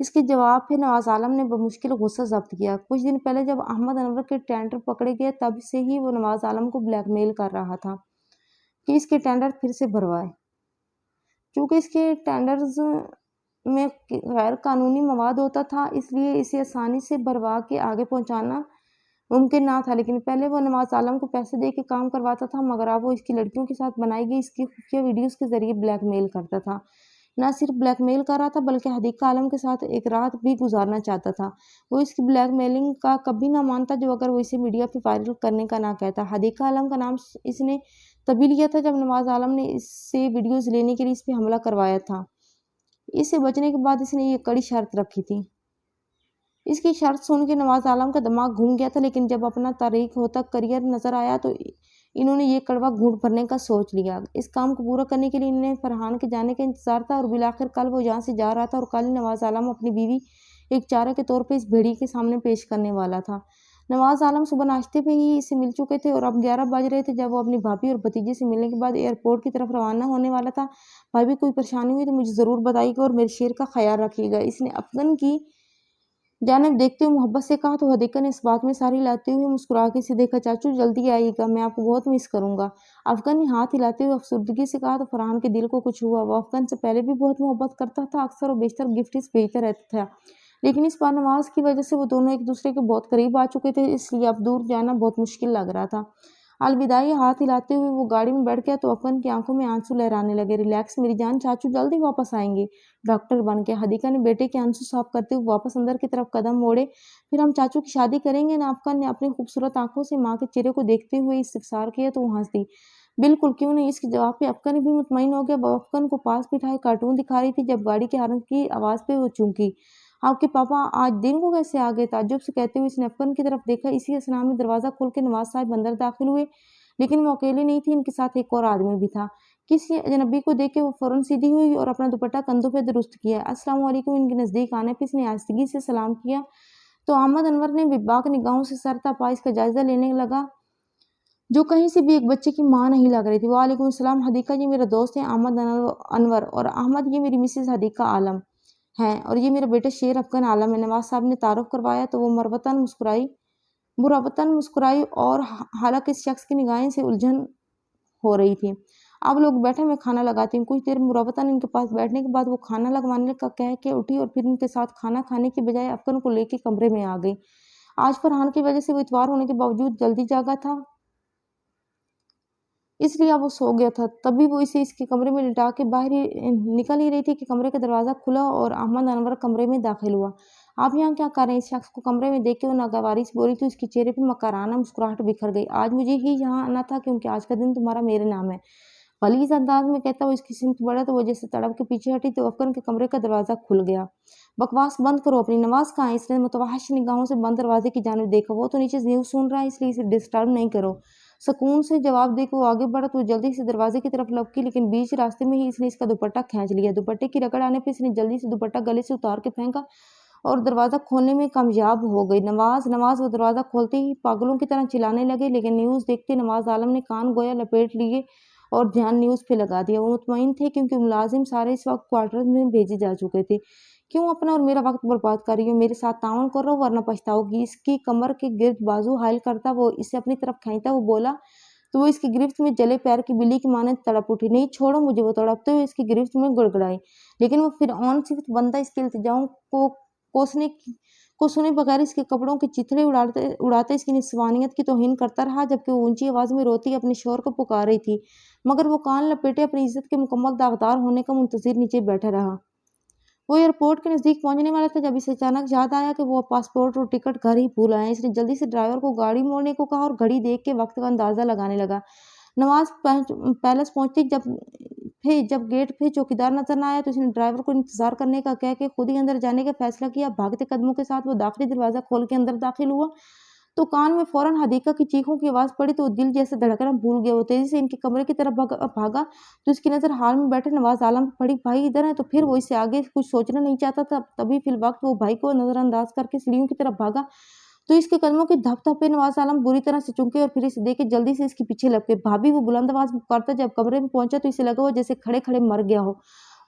اس کے جواب پہ نواز عالم نے بمشکل غصہ ضبط کیا۔ کچھ دن پہلے جب احمد انور کے ٹینڈر پکڑے گئے تب سے ہی وہ نواز عالم کو بلیک میل کر رہا تھا کہ اس کے ٹینڈر پھر سے بھروائے۔ چونکہ اس کے ٹینڈرز میں غیر قانونی مواد ہوتا تھا، اس لیے اسے آسانی سے بھروا کے آگے پہنچانا ممکن نہ تھا، لیکن پہلے وہ نواز عالم کو پیسے دے کے کام کرواتا تھا، مگر اب وہ اس کی لڑکیوں کے ساتھ بنائی گئی اس کی خفیہ ویڈیوز کے ذریعے بلیک میل کرتا تھا۔ نہ صرف بلیک میل کر رہا تھا بلکہ حدیقہ عالم کے ساتھ ایک رات بھی گزارنا چاہتا تھا۔ وہ اس کی بلیک میلنگ کا کبھی نہ مانتا جو اگر وہ اسے میڈیا پہ وائرل کرنے کا نہ کہتا۔ حدیقہ عالم کا نام اس نے تبھی لیا تھا جب نواز عالم نے اس سے ویڈیوز لینے کے لیے اس پہ حملہ کروایا تھا۔ اس سے بچنے کے بعد اس نے یہ کڑی شرط رکھی تھی۔ اس کی شرط سن کے نواز عالم کا دماغ گھوم گیا تھا، لیکن جب اپنا تاریخ ہوتا کریئر نظر آیا تو انہوں نے یہ کڑوا گھونٹ بھرنے کا سوچ لیا۔ اس کام کو پورا کرنے کے لیے انہیں فرحان کے جانے کا انتظار تھا اور بالآخر کل وہ یہاں سے جا رہا تھا اور کل نواز عالم اپنی بیوی ایک چارہ کے طور پہ اس بھیڑی کے سامنے پیش کرنے والا تھا۔ نواز عالم صبح ناشتے پہ ہی اس سے مل چکے تھے اور اب 11 بج رہے تھے جب وہ اپنی بھابھی اور بھتیجے سے ملنے کے بعد ایئرپورٹ کی طرف روانہ ہونے والا تھا۔ بھابھی کوئی پریشانی ہوئی تو مجھے ضرور بتائیے گا اور میرے شیر کا خیال رکھیے گا، اس نے افغان کی جانب دیکھتے ہوئے محبت سے کہا تو حدیقہ نے اس بات میں ساری لاتے ہوئے مسکرا کے اسے دیکھا۔ چاچو جلدی آئیے گا، میں آپ کو بہت مس کروں گا، افغان نے ہاتھ ہلاتے ہوئے افسردگی سے کہا تو فرحان کے دل کو کچھ ہوا۔ وہ افغان سے پہلے بھی بہت محبت کرتا تھا، اکثر و بیشتر گفٹس بھیجتا رہتا تھا، لیکن اس بار نواز کی وجہ سے وہ دونوں ایک دوسرے کے بہت قریب آ چکے تھے، اس لیے اب دور جانا بہت مشکل لگ رہا تھا۔ الوداعی ہاتھ ہلاتے ہوئے وہ گاڑی میں بیٹھ گیا تو افغان کی آنکھوں میں آنسو لہرانے لگے۔ ریلیکس میری جان، چاچو جلدی واپس آئیں گے ڈاکٹر بن کے، حدیقہ نے بیٹے کے آنسو صاف کرتے ہوئے واپس اندر کی طرف قدم موڑے۔ پھر ہم چاچو کی شادی کریں گے نا؟ افغان نے اپنی خوبصورت آنکھوں سے ماں کے چہرے کو دیکھتے ہوئے استفسار کیا تو وہ ہنس دی۔ بالکل، کیوں نہیں؟ اس کے جواب پہ افغان بھی مطمئن ہو گیا۔ وہ افغان کو پاس بٹھائے کارٹون دکھا رہی تھی جب گاڑی کے ہارن کی آواز پہ وہ چونکی۔ آپ کے پاپا آج دن کو کیسے آ گئے؟ تعجب سے کہتے ہوئے اس نے افغان کی طرف دیکھا۔ اسی اثنا میں دروازہ کھول کے نواز صاحب اندر داخل ہوئے، لیکن وہ اکیلے نہیں تھے، ان کے ساتھ ایک اور آدمی بھی تھا۔ کسی اجنبی کو دیکھ کے وہ فوراً سیدھی ہوئی اور اپنا دوپٹہ کندھوں پہ درست کیا۔ السلام علیکم، ان کے نزدیک آنے پہ اس نے آہستگی سے سلام کیا تو احمد انور نے بے باک نگاہوں سے سر تا پا اس کا جائزہ لینے لگا جو کہیں سے بھی ایک بچے کی ماں نہیں لگ رہی تھی۔ وعلیکم السلام حدیقہ، یہ میرا دوست ہے احمد انور، اور احمد یہ میری مسز حدیقہ عالم ہیں، اور یہ میرا بیٹا شیر افغان عالم ہے، نواز صاحب نے تعارف کروایا تو وہ مروتاً مسکرائی اور حالانکہ اس شخص کی نگاہیں سے الجھن ہو رہی تھی۔ اب لوگ بیٹھے، میں کھانا لگاتی ہوں۔ کچھ دیر مروتاً ان کے پاس بیٹھنے کے بعد وہ کھانا لگوانے کا کہہ کے اٹھی اور پھر ان کے ساتھ کھانا کھانے کی بجائے افغان کو لے کے کمرے میں آ گئی۔ آج فرحان کی وجہ سے وہ اتوار ہونے کے باوجود جلدی جاگا تھا، اس لیے اب وہ سو گیا تھا۔ تبھی وہ اسے اس کے کمرے میں لٹا کے باہر ہی نکل ہی رہی تھی کہ کمرے کا دروازہ کھلا اور احمد انور کمرے میں داخل ہوا۔ آپ یہاں کیا کر رہے ہیں؟ اس شخص کو کمرے میں دیکھ کے وہ ناگواری سے بولی تو اس کے چہرے پہ مکرانہ مسکراہٹ بکھر گئی۔ آج مجھے ہی یہاں آنا تھا کیونکہ آج کا دن تمہارا میرے نام ہے، غلیظ انداز میں کہتا وہ اس کی سمت بڑھا تو وہ جیسے تڑپ کے پیچھے ہٹی تو افغان کے کمرے کا دروازہ کھل گیا۔ بکواس بند کرو اپنی، نواز کہاں ہے؟ اس نے متوحش نگاہوں سے بند دروازے کی جانب دیکھا۔ وہ تو نیچے نیوز سن رہا ہے، اس لیے اسے ڈسٹرب نہیں کرو، سکون سے جواب دے کے وہ آگے بڑھا تو وہ جلدی سے دروازے کی طرف لپکی، لیکن بیچ راستے میں ہی اس نے اس کا دوپٹہ کھینچ لیا۔ دوپٹے کی رگڑ آنے پہ اس نے جلدی سے دوپٹہ گلے سے اتار کے پھینکا اور دروازہ کھولنے میں کامیاب ہو گئی۔ نواز وہ دروازہ کھولتے ہی پاگلوں کی طرح چلانے لگے، لیکن نیوز دیکھتے نواز عالم نے کان گویا لپیٹ لیے اور دھیان نیوز پہ لگا دیا۔ وہ مطمئن تھے کیونکہ ملازم سارے اس وقت کوارٹرز میں بھیجے جا چکے تھے۔ کیوں اپنا اور میرا وقت برباد کر رہی ہو؟ میرے ساتھ تعاون کرو ورنہ پچھتاؤ گی۔ اس کی کمر کے گرد بازو حائل کرتا وہ اسے اپنی طرف کھینچتا وہ بولا تو وہ اس کی گرفت میں جلے پیر کی بلی کی مانند تڑپ اٹھی۔ نہیں چھوڑو مجھے، وہ تڑپتے ہوئے اس کی گرفت میں گڑگڑائی، لیکن وہ فرعون صفت بندہ اس کے التجاؤں کو سنے بغیر اس کے کپڑوں کے چتھڑے اڑاتے اس کی نسوانیت کی توہین کرتا رہا، جبکہ وہ اونچی آواز میں روتی اپنے شوہر کو پکار رہی تھی، مگر وہ کان لپیٹے اپنی عزت کے مکمل داغدار ہونے کا منتظر نیچے بیٹھا رہا۔ وہ ایئرپورٹ کے نزدیک پہنچنے والا تھا جب اسے اچانک یاد آیا کہ وہ پاسپورٹ اور ٹکٹ گھر ہی بھول آئے ہیں۔ اس نے جلدی سے ڈرائیور کو گاڑی موڑنے کو کہا اور گھڑی دیکھ کے وقت کا اندازہ لگانے لگا۔ نواز پیلس پہنچتے جب گیٹ پہ چوکیدار نظر نہ آیا تو اس نے ڈرائیور کو انتظار کرنے کا کہہ کے خود ہی اندر جانے کا فیصلہ کیا۔ بھاگتے قدموں کے ساتھ وہ داخلی دروازہ کھول کے اندر داخل ہوا تو کان میں فوراً حدیقہ کی چیخوں کی آواز پڑی تو وہ دل جیسے دھڑکنا بھول گیا۔ وہ تیزی سے ان کے کمرے کی طرف بھاگا تو اس کی نظر ہال میں بیٹھے نواز عالم پہ پڑی۔ بھائی ادھر ہیں؟ تو پھر وہ اس سے آگے کچھ سوچنا نہیں چاہتا تھا۔ تبھی فی الوقت وہ بھائی کو نظر انداز کر کے سیڑھیوں کی طرف بھاگا تو اس کے قدموں کے دھپ دھپ پہ نواز عالم بری طرح سے چونکے اور پھر اسے دیکھ کے جلدی سے اس کے پیچھے لپکے۔ بھابھی، وہ بلند آواز میں پکارتا جب کمرے میں پہنچا تو اسے لگا وہ جیسے کھڑے کھڑے مر گیا ہو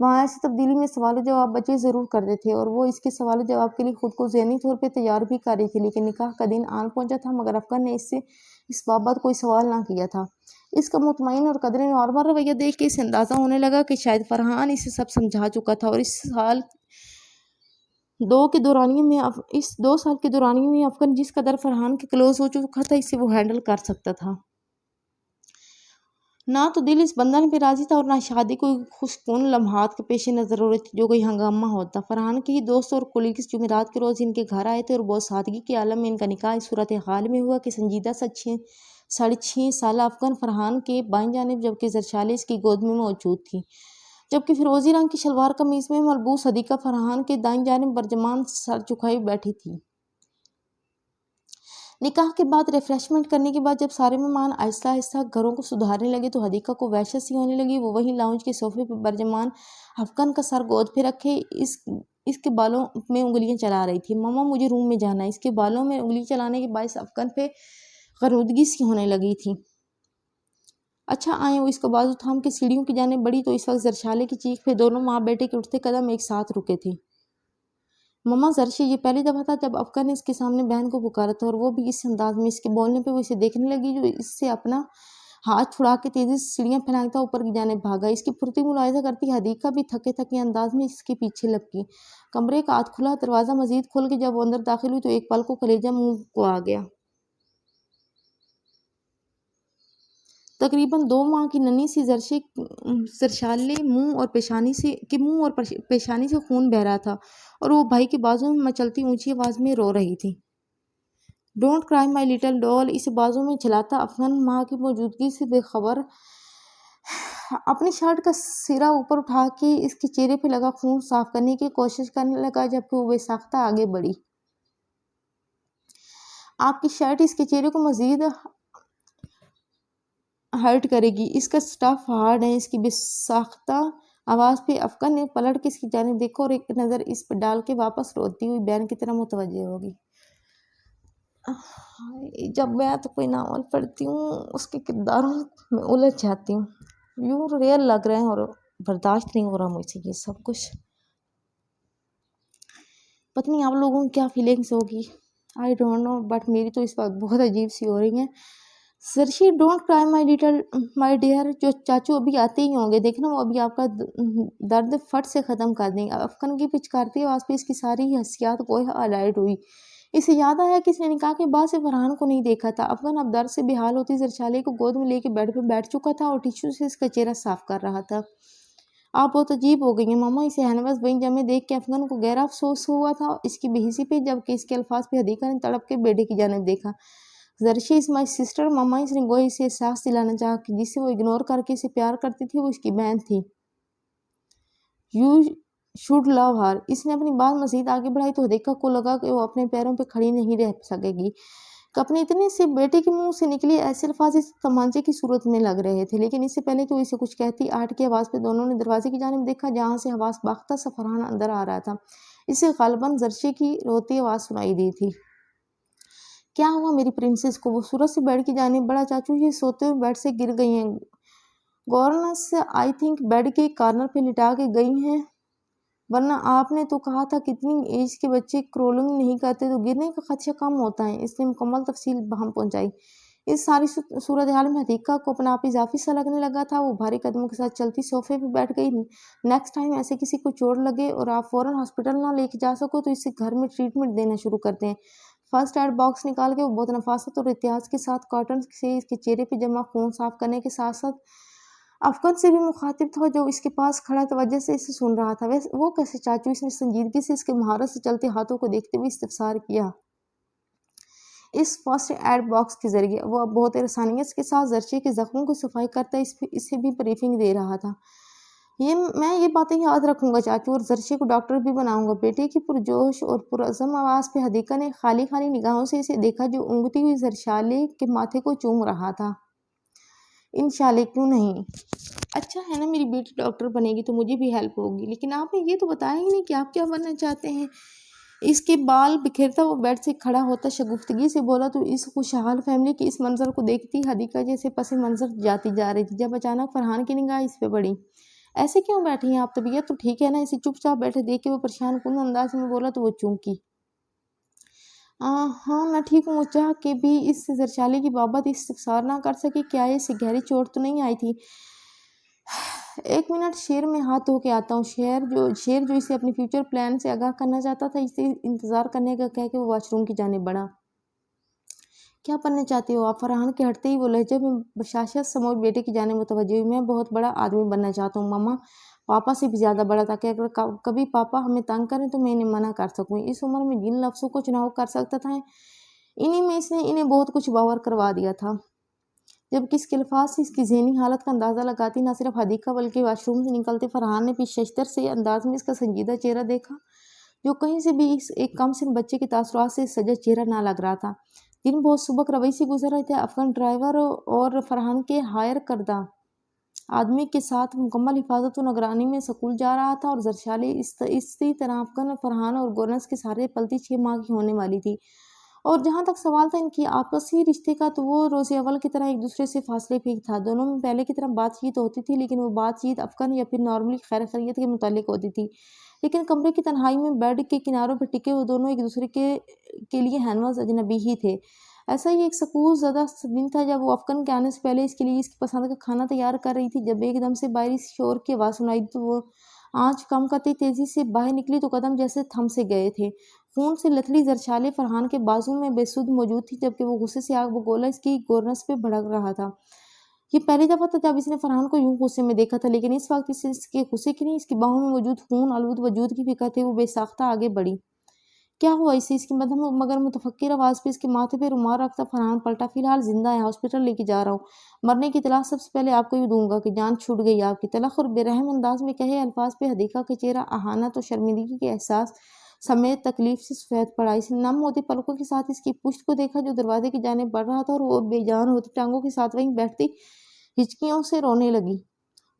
وہاں ایسی تبدیلی میں سوال و جواب بچے ضرور کرتے تھے اور وہ اس کے سوال و جواب کے لیے خود کو ذہنی طور پہ تیار بھی کر رہی تھی، لیکن نکاح کا دن آن پہنچا تھا مگر افغان نے اس بابت کوئی سوال نہ کیا تھا۔ اس کا مطمئن اور قدرے نارمل رویہ دیکھ کے اسے اندازہ ہونے لگا کہ شاید فرحان اسے سب سمجھا چکا تھا اور اس 2 سال کے دورانیے میں افغان جس قدر فرحان کے کلوز ہو چکا تھا اسے وہ ہینڈل کر سکتا تھا۔ نہ تو دل اس بندھن پہ راضی تھا اور نہ شادی کوئی خوشگوار لمحات کے پیش نظر ہو رہی تھی جو کوئی ہنگامہ ہوتا۔ فرحان کے ہی دوست اور کولیگز جمعرات کے روز ان کے گھر آئے تھے اور بہت سادگی کے عالم میں ان کا نکاح اس صورتحال میں ہوا کہ سنجیدہ سا 6.5 سالہ افغان فرحان کے بائیں جانب جبکہ زرشالے اس کی گود میں موجود تھی، جبکہ فیروزی رنگ کی شلوار قمیض میں ملبوس صدیقہ فرحان کے دائیں جانب برجمان سر جھکائے بیٹھی تھی۔ نکاح کے بعد ریفریشمنٹ کرنے کے بعد جب سارے مہمان آہستہ آہستہ گھروں کو سدھارنے لگے تو حدیقہ کو وحشت سی ہونے لگی۔ وہ وہیں لاؤنج کے صوفے پہ برجمان افغان کا سر گود پہ رکھے اس کے بالوں میں انگلیاں چلا رہی تھی۔ ماما مجھے روم میں جانا ہے۔ اس کے بالوں میں انگلی چلانے کے باعث افغان پہ غنودگی سی ہونے لگی تھی۔ اچھا آئیں۔ وہ اس کا بازو تھام کے سیڑھیوں کی جانب بڑھی تو اس وقت زرشالے کی چیخ پہ دونوں ماں بیٹے کے اٹھتے قدم ایک ساتھ رکے تھے۔ مما زرشی، یہ پہلی دفعہ تھا جب افغان نے اس کے سامنے بہن کو پکارا تھا اور وہ بھی اس انداز میں۔ اس کے بولنے پہ وہ اسے دیکھنے لگی جو اس سے اپنا ہاتھ چھڑا کے تیزی سے سیڑھیاں پھینکتا اوپر کی جانب بھاگا۔ اس کی پھرتی ملاحظہ کرتی حدیقہ بھی تھکے تھکے انداز میں اس کے پیچھے لپکی۔ کمرے کا آدھ کھلا دروازہ مزید کھول کے جب وہ اندر داخل ہوئی تو ایک پل کو کلیجہ منہ کو آ گیا۔ تقریباً 2 ماہ کی ننھی سی زرشالے منہ اور پیشانی سے خون بہہ رہا تھا اور وہ بھائی کے بازو میں مچلتی اونچی آواز میں رو رہی تھی۔ ڈونٹ کرائی مائی لٹل ڈال۔ اسے بازو میں چلاتا افغان ماں کی موجودگی سے بے خبر اپنی شرٹ کا سرا اوپر اٹھا کے اس کے چہرے پہ لگا خون صاف کرنے کی کوشش کرنے لگا، جبکہ وہ بے ساختہ آگے بڑھی۔ آپ کی شرٹ اس کے چہرے کو مزید ہرٹ کرے گی، اس کا سٹف ہارڈ ہے۔ اس کی بے ساختہ آواز پہ افغان نے پلٹ کے اس کی جانب دیکھا اور ایک نظر اس پہ ڈال کے واپس روتی ہوئی بہن کی طرح متوجہ ہوگی۔ جب میں تو کوئی ناول پڑھتی ہوں اس کے کرداروں میں الجھ جاتی ہوں، یوں ریئل لگ رہے ہیں اور برداشت نہیں ہو رہا مجھ سے یہ سب کچھ۔ پتہ نہیں آپ لوگوں کی کیا فیلنگس ہوگی، آئی ڈونٹ نو، بٹ میری تو اس وقت بہت عجیب سی ہو رہی ہیں۔ سرشی ڈونٹ کرائی مائی ڈیئر، جو چاچو ابھی آتے ہی ہوں گے، دیکھنا وہ ابھی آپ کا درد فٹ سے ختم کر دیں گے۔ افغان کی پچکارتی آواز پہ اس کی ساری حسیات گویا الائٹ ہوئی۔ اسے یاد آیا کہ اس نے نکاح کے بعد سے فرحان کو نہیں دیکھا تھا۔ افغان اب درد سے بے حال ہوتی زرشالے کو گود میں لے کے بیڈ پہ بیٹھ چکا تھا اور ٹیشو سے اس کا چہرہ صاف کر رہا تھا۔ آپ بہت عجیب ہو گئی ہیں ماما۔ اسے ہینوس بین جمے دیکھ کے افغان کو گہرا افسوس ہوا تھا اس کی بے حسی پہ، جبکہ اس کے الفاظ پہ حدیقہ نے تڑپ کے بیٹے کی جانب دیکھا۔ زرشی از مائی سسٹر ماما۔ اس نے گویا اسے احساس دلانا چاہا کہ جسے وہ اگنور کر کے اسے پیار کرتی تھی وہ اس کی بہن تھی۔ یو شوڈ لو ہر۔ اس نے اپنی بات مزید آگے بڑھائی تو حدیقہ کو لگا کہ وہ اپنے پیروں پہ کھڑی نہیں رہ سکے گی۔ اپنے اتنے سے بیٹے کے منہ سے نکلے ایسے الفاظ اس تمانچے کی صورت میں لگ رہے تھے، لیکن اس سے پہلے کہ وہ اسے کچھ کہتی، آہٹ کی آواز پہ دونوں نے دروازے کی جانب دیکھا جہاں سے حواس باختہ سا فرحان اندر آ رہا تھا۔ اسے غالباً زرشی کی روتی آواز سنائی دی تھی۔ کیا ہوا میری پرنسس کو؟ وہ سورج سے بیڈ کی جانب بڑھا۔ چاچو یہ سوتے ہوئے بیڈ سے گر گئی ہیں گورنس، آئی تھنک بیڈ کے کارنر پہ لٹا کے گئی ہیں، ورنہ آپ نے تو کہا تھا کہ اتنی ایج کے بچے کرولنگ نہیں کرتے تو گرنے کا خدشہ کم ہوتا ہے۔ اس نے مکمل تفصیل بہم پہنچائی۔ اس ساری صورتحال میں حدیقہ کو اپنا آپ اضافی سا لگنے لگا تھا۔ وہ بھاری قدموں کے ساتھ چلتی صوفے پہ بیٹھ گئی۔ نیکسٹ ٹائم ایسے کسی کو چوٹ لگے اور آپ فوراً ہاسپٹل نہ لے کے جا سکو تو اسے گھر میں ٹریٹمنٹ دینا شروع کر دیں۔ فرسٹ ایڈ باکس نکال کے وہ بہت نفاست اور احتیاط کے ساتھ کاٹن سے اس کے چہرے پہ جمع خون صاف کرنے کے ساتھ ساتھ افغان سے بھی مخاطب تھا جو اس کے پاس کھڑا توجہ سے اسے سن رہا تھا۔ وہ کیسے چاچو؟ اس نے سنجیدگی سے اس کے مہارت سے چلتے ہاتھوں کو دیکھتے ہوئے استفسار کیا۔ اس فرسٹ ایڈ باکس کے ذریعے وہ اب بہت آسانیت کے ساتھ زرشی کے زخموں کی صفائی کرتا اسے بھی بریفنگ دے رہا تھا۔ میں یہ باتیں یاد رکھوں گا چاچو اور زرشی کو ڈاکٹر بھی بناؤں گا۔ بیٹے کی پرجوش اور پرعزم آواز پہ حدیقہ نے خالی خالی نگاہوں سے اسے دیکھا جو اونگتی ہوئی زرشالے کے ماتھے کو چوم رہا تھا۔ انشاءاللہ کیوں نہیں؟ اچھا ہے نا میری بیٹی ڈاکٹر بنے گی تو مجھے بھی ہیلپ ہوگی، لیکن آپ نے یہ تو بتایا ہی نہیں کہ آپ کیا بننا چاہتے ہیں۔ اس کے بال بکھیرتا وہ بیڈ سے کھڑا ہوتا شگفتگی سے بولا تو اس خوشحال فیملی کے اس منظر کو دیکھتی حدیقہ جیسے پس منظر جاتی جا رہی تھی جب اچانک فرحان کی نگاہ اس پہ پڑی۔ ایسے کیوں بیٹھی ہیں آپ؟ طبیعت تو ٹھیک ہے نا؟ اسے چپ چاپ بیٹھے دیکھ کے وہ پریشان کن انداز میں بولا تو وہ چونکی۔ ہاں میں ٹھیک ہوں۔ وہ چاہ کے بھی اس زرشالے کی بابت استفسار نہ کر سکی کہ آئے اسے گہری چوٹ تو نہیں آئی تھی۔ ایک منٹ شیر میں ہاتھ دھو کے آتا ہوں۔ شیر جو اسے اپنی فیوچر پلان سے آگاہ کرنا چاہتا تھا، اسے انتظار کرنے کا کہہ کے وہ واش روم کی جانب بڑھا۔ کیا پڑھنا چاہتے ہو آپ؟ فرحان کے ہٹتے ہی وہ لہجے میں بشاشت سموج بیٹے کی جانب متوجہ ہوئی۔ میں بہت بڑا آدمی بننا چاہتا ہوں ماما، پاپا سے بھی زیادہ بڑا، تاکہ اگر کبھی پاپا ہمیں تنگ کریں تو میں انہیں منع کر سکوں۔ اس عمر میں جن لفظوں کو چناؤ کر سکتا تھا، انہی میں اس نے انہیں بہت کچھ باور کروا دیا تھا۔ جبکہ اس کے الفاظ سے اس کی ذہنی حالت کا اندازہ لگاتی نہ صرف حدیقہ بلکہ واش روم سے نکلتے فرحان نے پیش ششتر سے انداز میں اس کا سنجیدہ چہرہ دیکھا، جو کہیں سے بھی اس ایک کم سن بچے کے تاثرات سے سجا چہرہ نہ لگ رہا تھا۔ دن بہت سبک روی سے گزر رہے تھے۔ افغان ڈرائیور اور فرحان کے ہائر کردہ آدمی کے ساتھ مکمل حفاظت و نگرانی میں سکول جا رہا تھا، اور زرشالے اسی طرح افغان فرحان اور گورنس کے سارے پلتی 6 ماہ کی ہونے والی تھی۔ اور جہاں تک سوال تھا ان کی آپسی رشتے کا، تو وہ روز اول کی طرح ایک دوسرے سے فاصلے پہ تھا۔ دونوں میں پہلے کی طرح بات چیت ہوتی تھی، لیکن وہ بات چیت افغان یا پھر نارملی خیر خیریت کے متعلق ہوتی تھی۔ لیکن کمرے کی تنہائی میں بیڈ کے کناروں پہ ٹکے وہ دونوں ایک دوسرے کے لیے ہینوز اجنبی ہی تھے۔ ایسا ہی ایک سکون زدہ دن تھا جب وہ افغان کے آنے سے پہلے اس کے لیے اس کی پسند کا کھانا تیار کر رہی تھی، جب ایک دم سے باہری شور کی آواز سنائی تو وہ آنچ کم کرتے تیزی سے باہر نکلی تو قدم جیسے تھم سے گئے تھے۔ خون سے لتھڑی زرشالے فرحان کے بازو میں بے سدھ موجود تھی، جبکہ وہ غصے سے آگ بگولا اس کی گورنس پہ بھڑک رہا تھا۔ یہ پہلی دفعہ تھا جب اس نے فرحان کو یوں غصے میں دیکھا تھا، لیکن اس وقت اسے اس کے غصے کی نہیں، اس کی باہوں میں موجود خون آلود وجود کی فکر تھی۔ وہ بے ساختہ آگے بڑھی۔ کیا ہوا اسے؟ اس کی مدھم مگر متفکر آواز پہ اس کے ماتھے پہ رومال رکھتا فرحان پلٹا۔ فی الحال زندہ ہے، ہاسپٹل لے کے جا رہا ہوں۔ مرنے کی اطلاع سب سے پہلے آپ کو ہی دوں گا کہ جان چھوٹ گئی آپ کی۔ تلخ اور بے رحم انداز میں کہے الفاظ پہ حدیقہ کا چہرہ اہانت و شرمندگی کے احساس سمیت تکلیف سے سفید پڑا۔ اس نے نم ہوتی پلکوں کے ساتھ اس کی پشت کو دیکھا جو دروازے کی جانب بڑھ رہا تھا، اور وہ بے جان ہوتی ٹانگوں کے ساتھ وہیں بیٹھتی ہچکیوں سے رونے لگی۔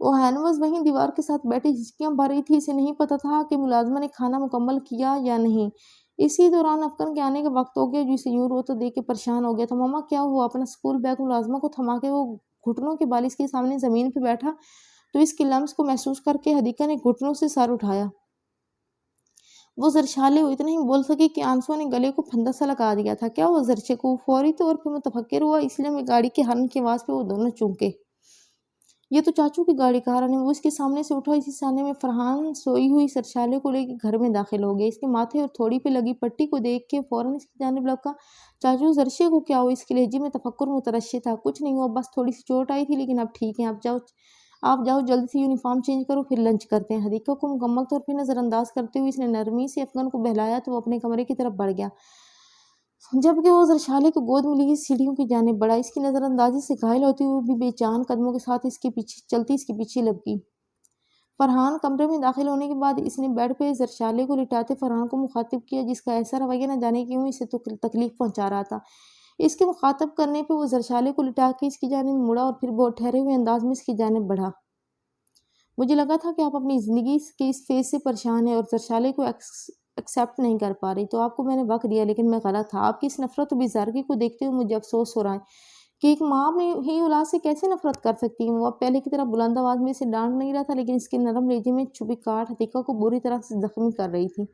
وہ ہینوز وہیں دیوار کے ساتھ بیٹھی ہچکیاں بھر رہی تھی۔ اسے نہیں پتا تھا کہ ملازمہ نے کھانا مکمل کیا یا نہیں۔ اسی دوران افغان کے آنے کا وقت ہو گیا، جو اسے یوں روتا دیکھ کے پریشان ہو گیا تھا۔ ماما کیا ہوا؟ اپنا اسکول بیگ ملازمہ کو تھما کے وہ گھٹنوں کے بال اس کے سامنے زمین پہ بیٹھا تو اس کے لمس کو محسوس کر کے حدیقہ نے گھٹنوں سے سر اٹھایا۔ وہ زرشالے وہ اتنا ہی بول سکی کہ آنسوؤں نے گلے کو پھندا سا لگا دیا تھا۔ کیا ہوا زرشے کو؟ فوری طور پہ متفکر ہوا، اس لیے میں گاڑی کے ہارن کی آواز پہ وہ دونوں چونکے۔ یہ تو چاچو کی گاڑی کا ہارن ہے۔ وہ اس کے سامنے سے اٹھا۔ اسی سانے میں فرحان سوئی ہوئی زرشالے کو لے کے گھر میں داخل ہو گیا۔ اس کے ماتھے اور تھوڑی پہ لگی پٹی کو دیکھ کے فوراً اس کی جانب لپکا۔ چاچو زرشے کو کیا ہوا؟ اس کے لہجے میں تفکر مترشح تھا۔ کچھ نہیں ہوا، بس تھوڑی سی چوٹ آئی تھی، لیکن اب ٹھیک ہے۔ آپ جاؤ جلدی سے یونیفارم چینج کرو، پھر لنچ کرتے ہیں۔ حدیقہ کو مکمل طور پہ نظر انداز کرتے ہوئے اس نے نرمی سے افغان کو بہلایا تو وہ اپنے کمرے کی طرف بڑھ گیا، جبکہ وہ زرشالے کو گود میں لی سیڑھیوں کی جانب بڑھا۔ اس کی نظر اندازی سے گھائل ہوتی ہوئی بھی بے جان قدموں کے ساتھ اس کے پیچھے لپکی۔ فرحان کمرے میں داخل ہونے کے بعد اس نے بیڈ پہ زرشالے کو لٹاتے فرحان کو مخاطب کیا، جس کا ایسا رویہ نہ جانے کیوں اسے تکلیف پہنچا رہا تھا۔ اس کے مخاطب کرنے پہ وہ زرشالے کو لٹا کے اس کی جانب مڑا اور پھر بہت ٹھہرے ہوئے انداز میں اس کی جانب بڑھا۔ مجھے لگا تھا کہ آپ اپنی زندگی کے اس فیز سے پریشان ہیں اور زرشالے کو ایکسیپٹ نہیں کر پا رہی، تو آپ کو میں نے وقت دیا، لیکن میں غلط تھا۔ آپ کی اس نفرت و بیزارگی کو دیکھتے ہوئے مجھے افسوس ہو رہا ہے کہ ایک ماں اپنی ہی اولاد سے کیسے نفرت کر سکتی ہے۔ وہ اب پہلے کی طرح بلند آواز میں اسے ڈانٹ نہیں رہا تھا، لیکن اس کے نرم لہجے میں چھپی کاٹ حدیقہ کو بری طرح سے زخمی کر رہی تھی۔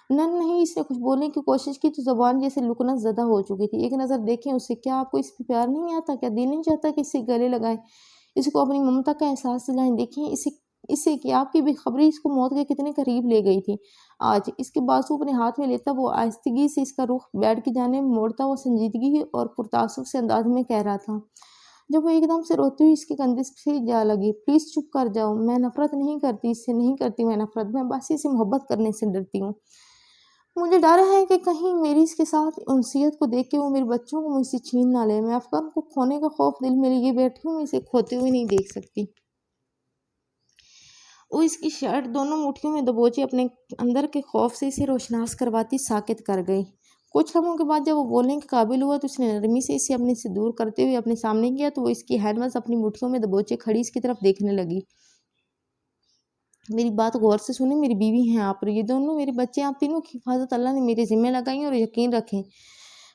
نہیں، اس نے کچھ بولنے کی کوشش کی تو زبان جیسے لکنت زدہ ہو چکی تھی۔ ایک نظر دیکھیں اسے، کیا آپ کو اس پہ پیار نہیں آتا؟ کیا دل نہیں چاہتا کہ اسے گلے لگائیں، اس کو اپنی ممتا کا احساس دلائیں؟ دیکھیں اسے کہ آپ کی بے خبری اس کو موت کے کتنے قریب لے گئی تھی۔ آج اس کے بازو اپنے ہاتھ میں لیتا وہ آہستگی سے اس کا رخ بیڈ کی جانب موڑتا وہ سنجیدگی اور پرتعصب سے انداز میں کہہ رہا تھا، جب وہ ایک دم سے روتی ہوئی اس کے کندھے سے جا لگی۔ پلیز چپ کر جاؤ، میں نفرت نہیں کرتی، اس سے نہیں کرتی میں نفرت، میں بس اسے محبت کرنے سے ڈرتی ہوں۔ مجھے ڈر ہے کہ کہیں میری اس کے ساتھ انسیت کو دیکھ کے وہ میرے بچوں کو مجھ سے چھین نہ لے۔ میں افغان کو کھونے کا خوف دل میں لیے بیٹھی ہوں، اسے کھوتے ہوئے نہیں دیکھ سکتی۔ وہ اس کی شرٹ دونوں مٹھیوں میں دبوچے اپنے اندر کے خوف سے اسے روشناس کرواتی ساکت کر گئی۔ کچھ لمحوں کے بعد جب وہ بولنے کے قابل ہوا تو اس نے نرمی سے اسے اپنے سے دور کرتے ہوئے اپنے سامنے کیا، تو وہ اس کی ہینڈز اپنی مٹھیوں میں دبوچے کھڑی اس کی طرف دیکھنے لگی۔ میری بات غور سے سنیں، میری بیوی ہیں آپ، اور یہ دونوں میرے بچے، آپ تینوں کی حفاظت اللہ نے میرے ذمہ لگائی، اور یقین رکھیں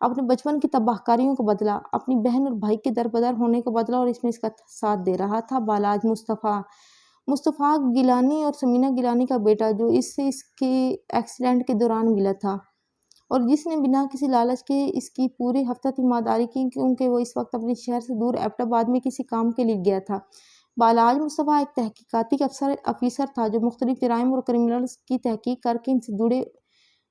اپنے بچپن کی تباہکاریوں کو بدلا، اپنی بہن اور بھائی کے دربدر ہونے کو بدلا اور اس میں اس کا ساتھ دے رہا تھا بالاج مصطفیٰ گیلانی اور سمینا گیلانی کا بیٹا، جو اس سے اس کے ایکسیڈنٹ کے دوران ملا تھا اور جس نے بنا کسی لالچ کے اس کی پوری ہفتہ تیمارداری کی، کیونکہ وہ اس وقت اپنے شہر سے دور ایبٹ آباد میں کسی کام کے لیے گیا تھا۔ بالاج مصطفیٰ ایک تحقیقاتی افیسر تھا جو مختلف جرائم اور کرمنلز کی تحقیق کر کے ان سے جڑے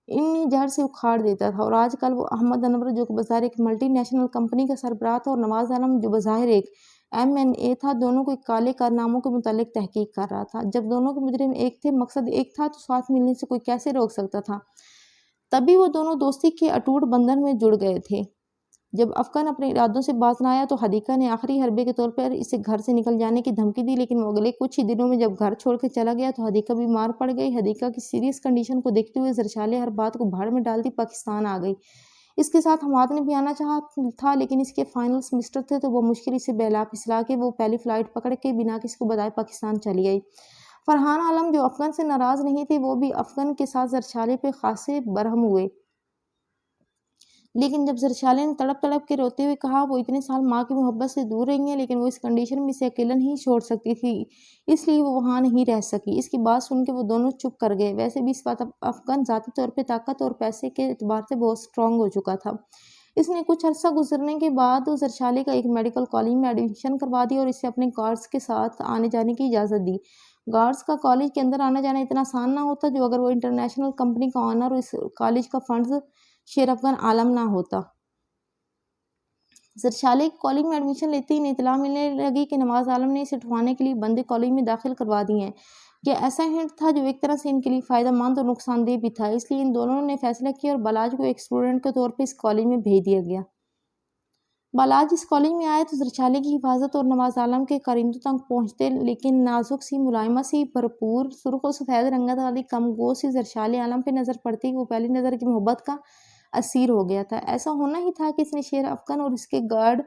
انہیں جڑ سے اکھاڑ دیتا تھا، اور آج کل وہ احمد انور جو کہ بظاہر ایک ملٹی نیشنل کمپنی کا سربراہ تھا، اور نواز عالم جو بظاہر ایک MNA تھا، دونوں کو ایک کالے کارناموں کے متعلق تحقیق کر رہا تھا۔ جب دونوں کے مجرم ایک تھے، مقصد ایک تھا، تو ساتھ ملنے سے کوئی کیسے روک سکتا تھا؟ تبھی وہ دونوں دوستی کے اٹوٹ بندھن میں جڑ گئے تھے۔ جب افغان اپنے ارادوں سے باز نہ آیا تو حدیقہ نے آخری حربے کے طور پر اسے گھر سے نکل جانے کی دھمکی دی، لیکن وہ اگلے کچھ ہی دنوں میں جب گھر چھوڑ کے چلا گیا تو حدیقہ بیمار پڑ گئی۔ حدیقہ کی سیریس کنڈیشن کو دیکھتے ہوئے زرشالے ہر بات کو بھاڑ میں ڈالتی پاکستان آ گئی۔ اس کے ساتھ حماد نے بھی آنا چاہا تھا، لیکن اس کے فائنل سیمسٹر تھے تو وہ مشکل اسے بہلا پھسلا کے وہ پہلی فلائٹ پکڑ کے بنا کسی کو بتائے پاکستان چلی گئی۔ فرحان عالم جو افغان سے ناراض نہیں تھے، وہ بھی افغان کے ساتھ زرشالے پہ خاصے برہم ہوئے، لیکن جب زرشالے نے تڑپ تڑپ کے روتے ہوئے کہا وہ اتنے سال ماں کی محبت سے دور رہی ہیں، لیکن وہ اس کنڈیشن میں اسے اکیلا نہیں چھوڑ سکتی تھی، اس لیے وہ وہاں نہیں رہ سکی۔ اس کی بات سن کے وہ دونوں چپ کر گئے۔ ویسے بھی اس وقت افغان ذاتی طور پہ طاقت اور پیسے کے اعتبار سے بہت سٹرونگ ہو چکا تھا۔ اس نے کچھ عرصہ گزرنے کے بعد زرشالے کا ایک میڈیکل کالج میں ایڈمیشن کروا دیا اور اسے اپنے گارڈز کے ساتھ آنے جانے کی اجازت دی۔ گارڈز کا کالج کے اندر آنا جانا اتنا آسان نہ ہوتا جو اگر وہ انٹرنیشنل کمپنی کا آنر اور اس کالج کا فنڈز شیر افغان عالم نہ ہوتا۔ زرشالے کالج میں ایڈمیشن لیتے ہی اطلاع ملنے لگی کہ نواز عالم نے اسے اٹھوانے کے لیے بندے کالج میں داخل کروا دی ہیں۔ یہ ایسا ہنٹ تھا جو ایک طرح سے ان کے لیے فائدہ مند اور نقصان دہ بھی تھا، اس لیے ان دونوں نے فیصلہ کیا اور بالاج کو ایک اسٹوڈنٹ کے طور پہ اس کالج میں بھیج دیا گیا۔ بالاج اس کالج میں آئے تو زرشالے کی حفاظت اور نواز عالم کے کارندوں تک پہنچتے، لیکن نازک سی ملائمہ سی بھرپور سرخ و سفید رنگت والی کم گو سی زرشالے عالم پہ نظر پڑتی کہ وہ پہلی نظر کی محبت کا اسیر ہو گیا تھا۔ ایسا ہونا ہی تھا کہ اس نے شیر افغان اور اس کے گارڈ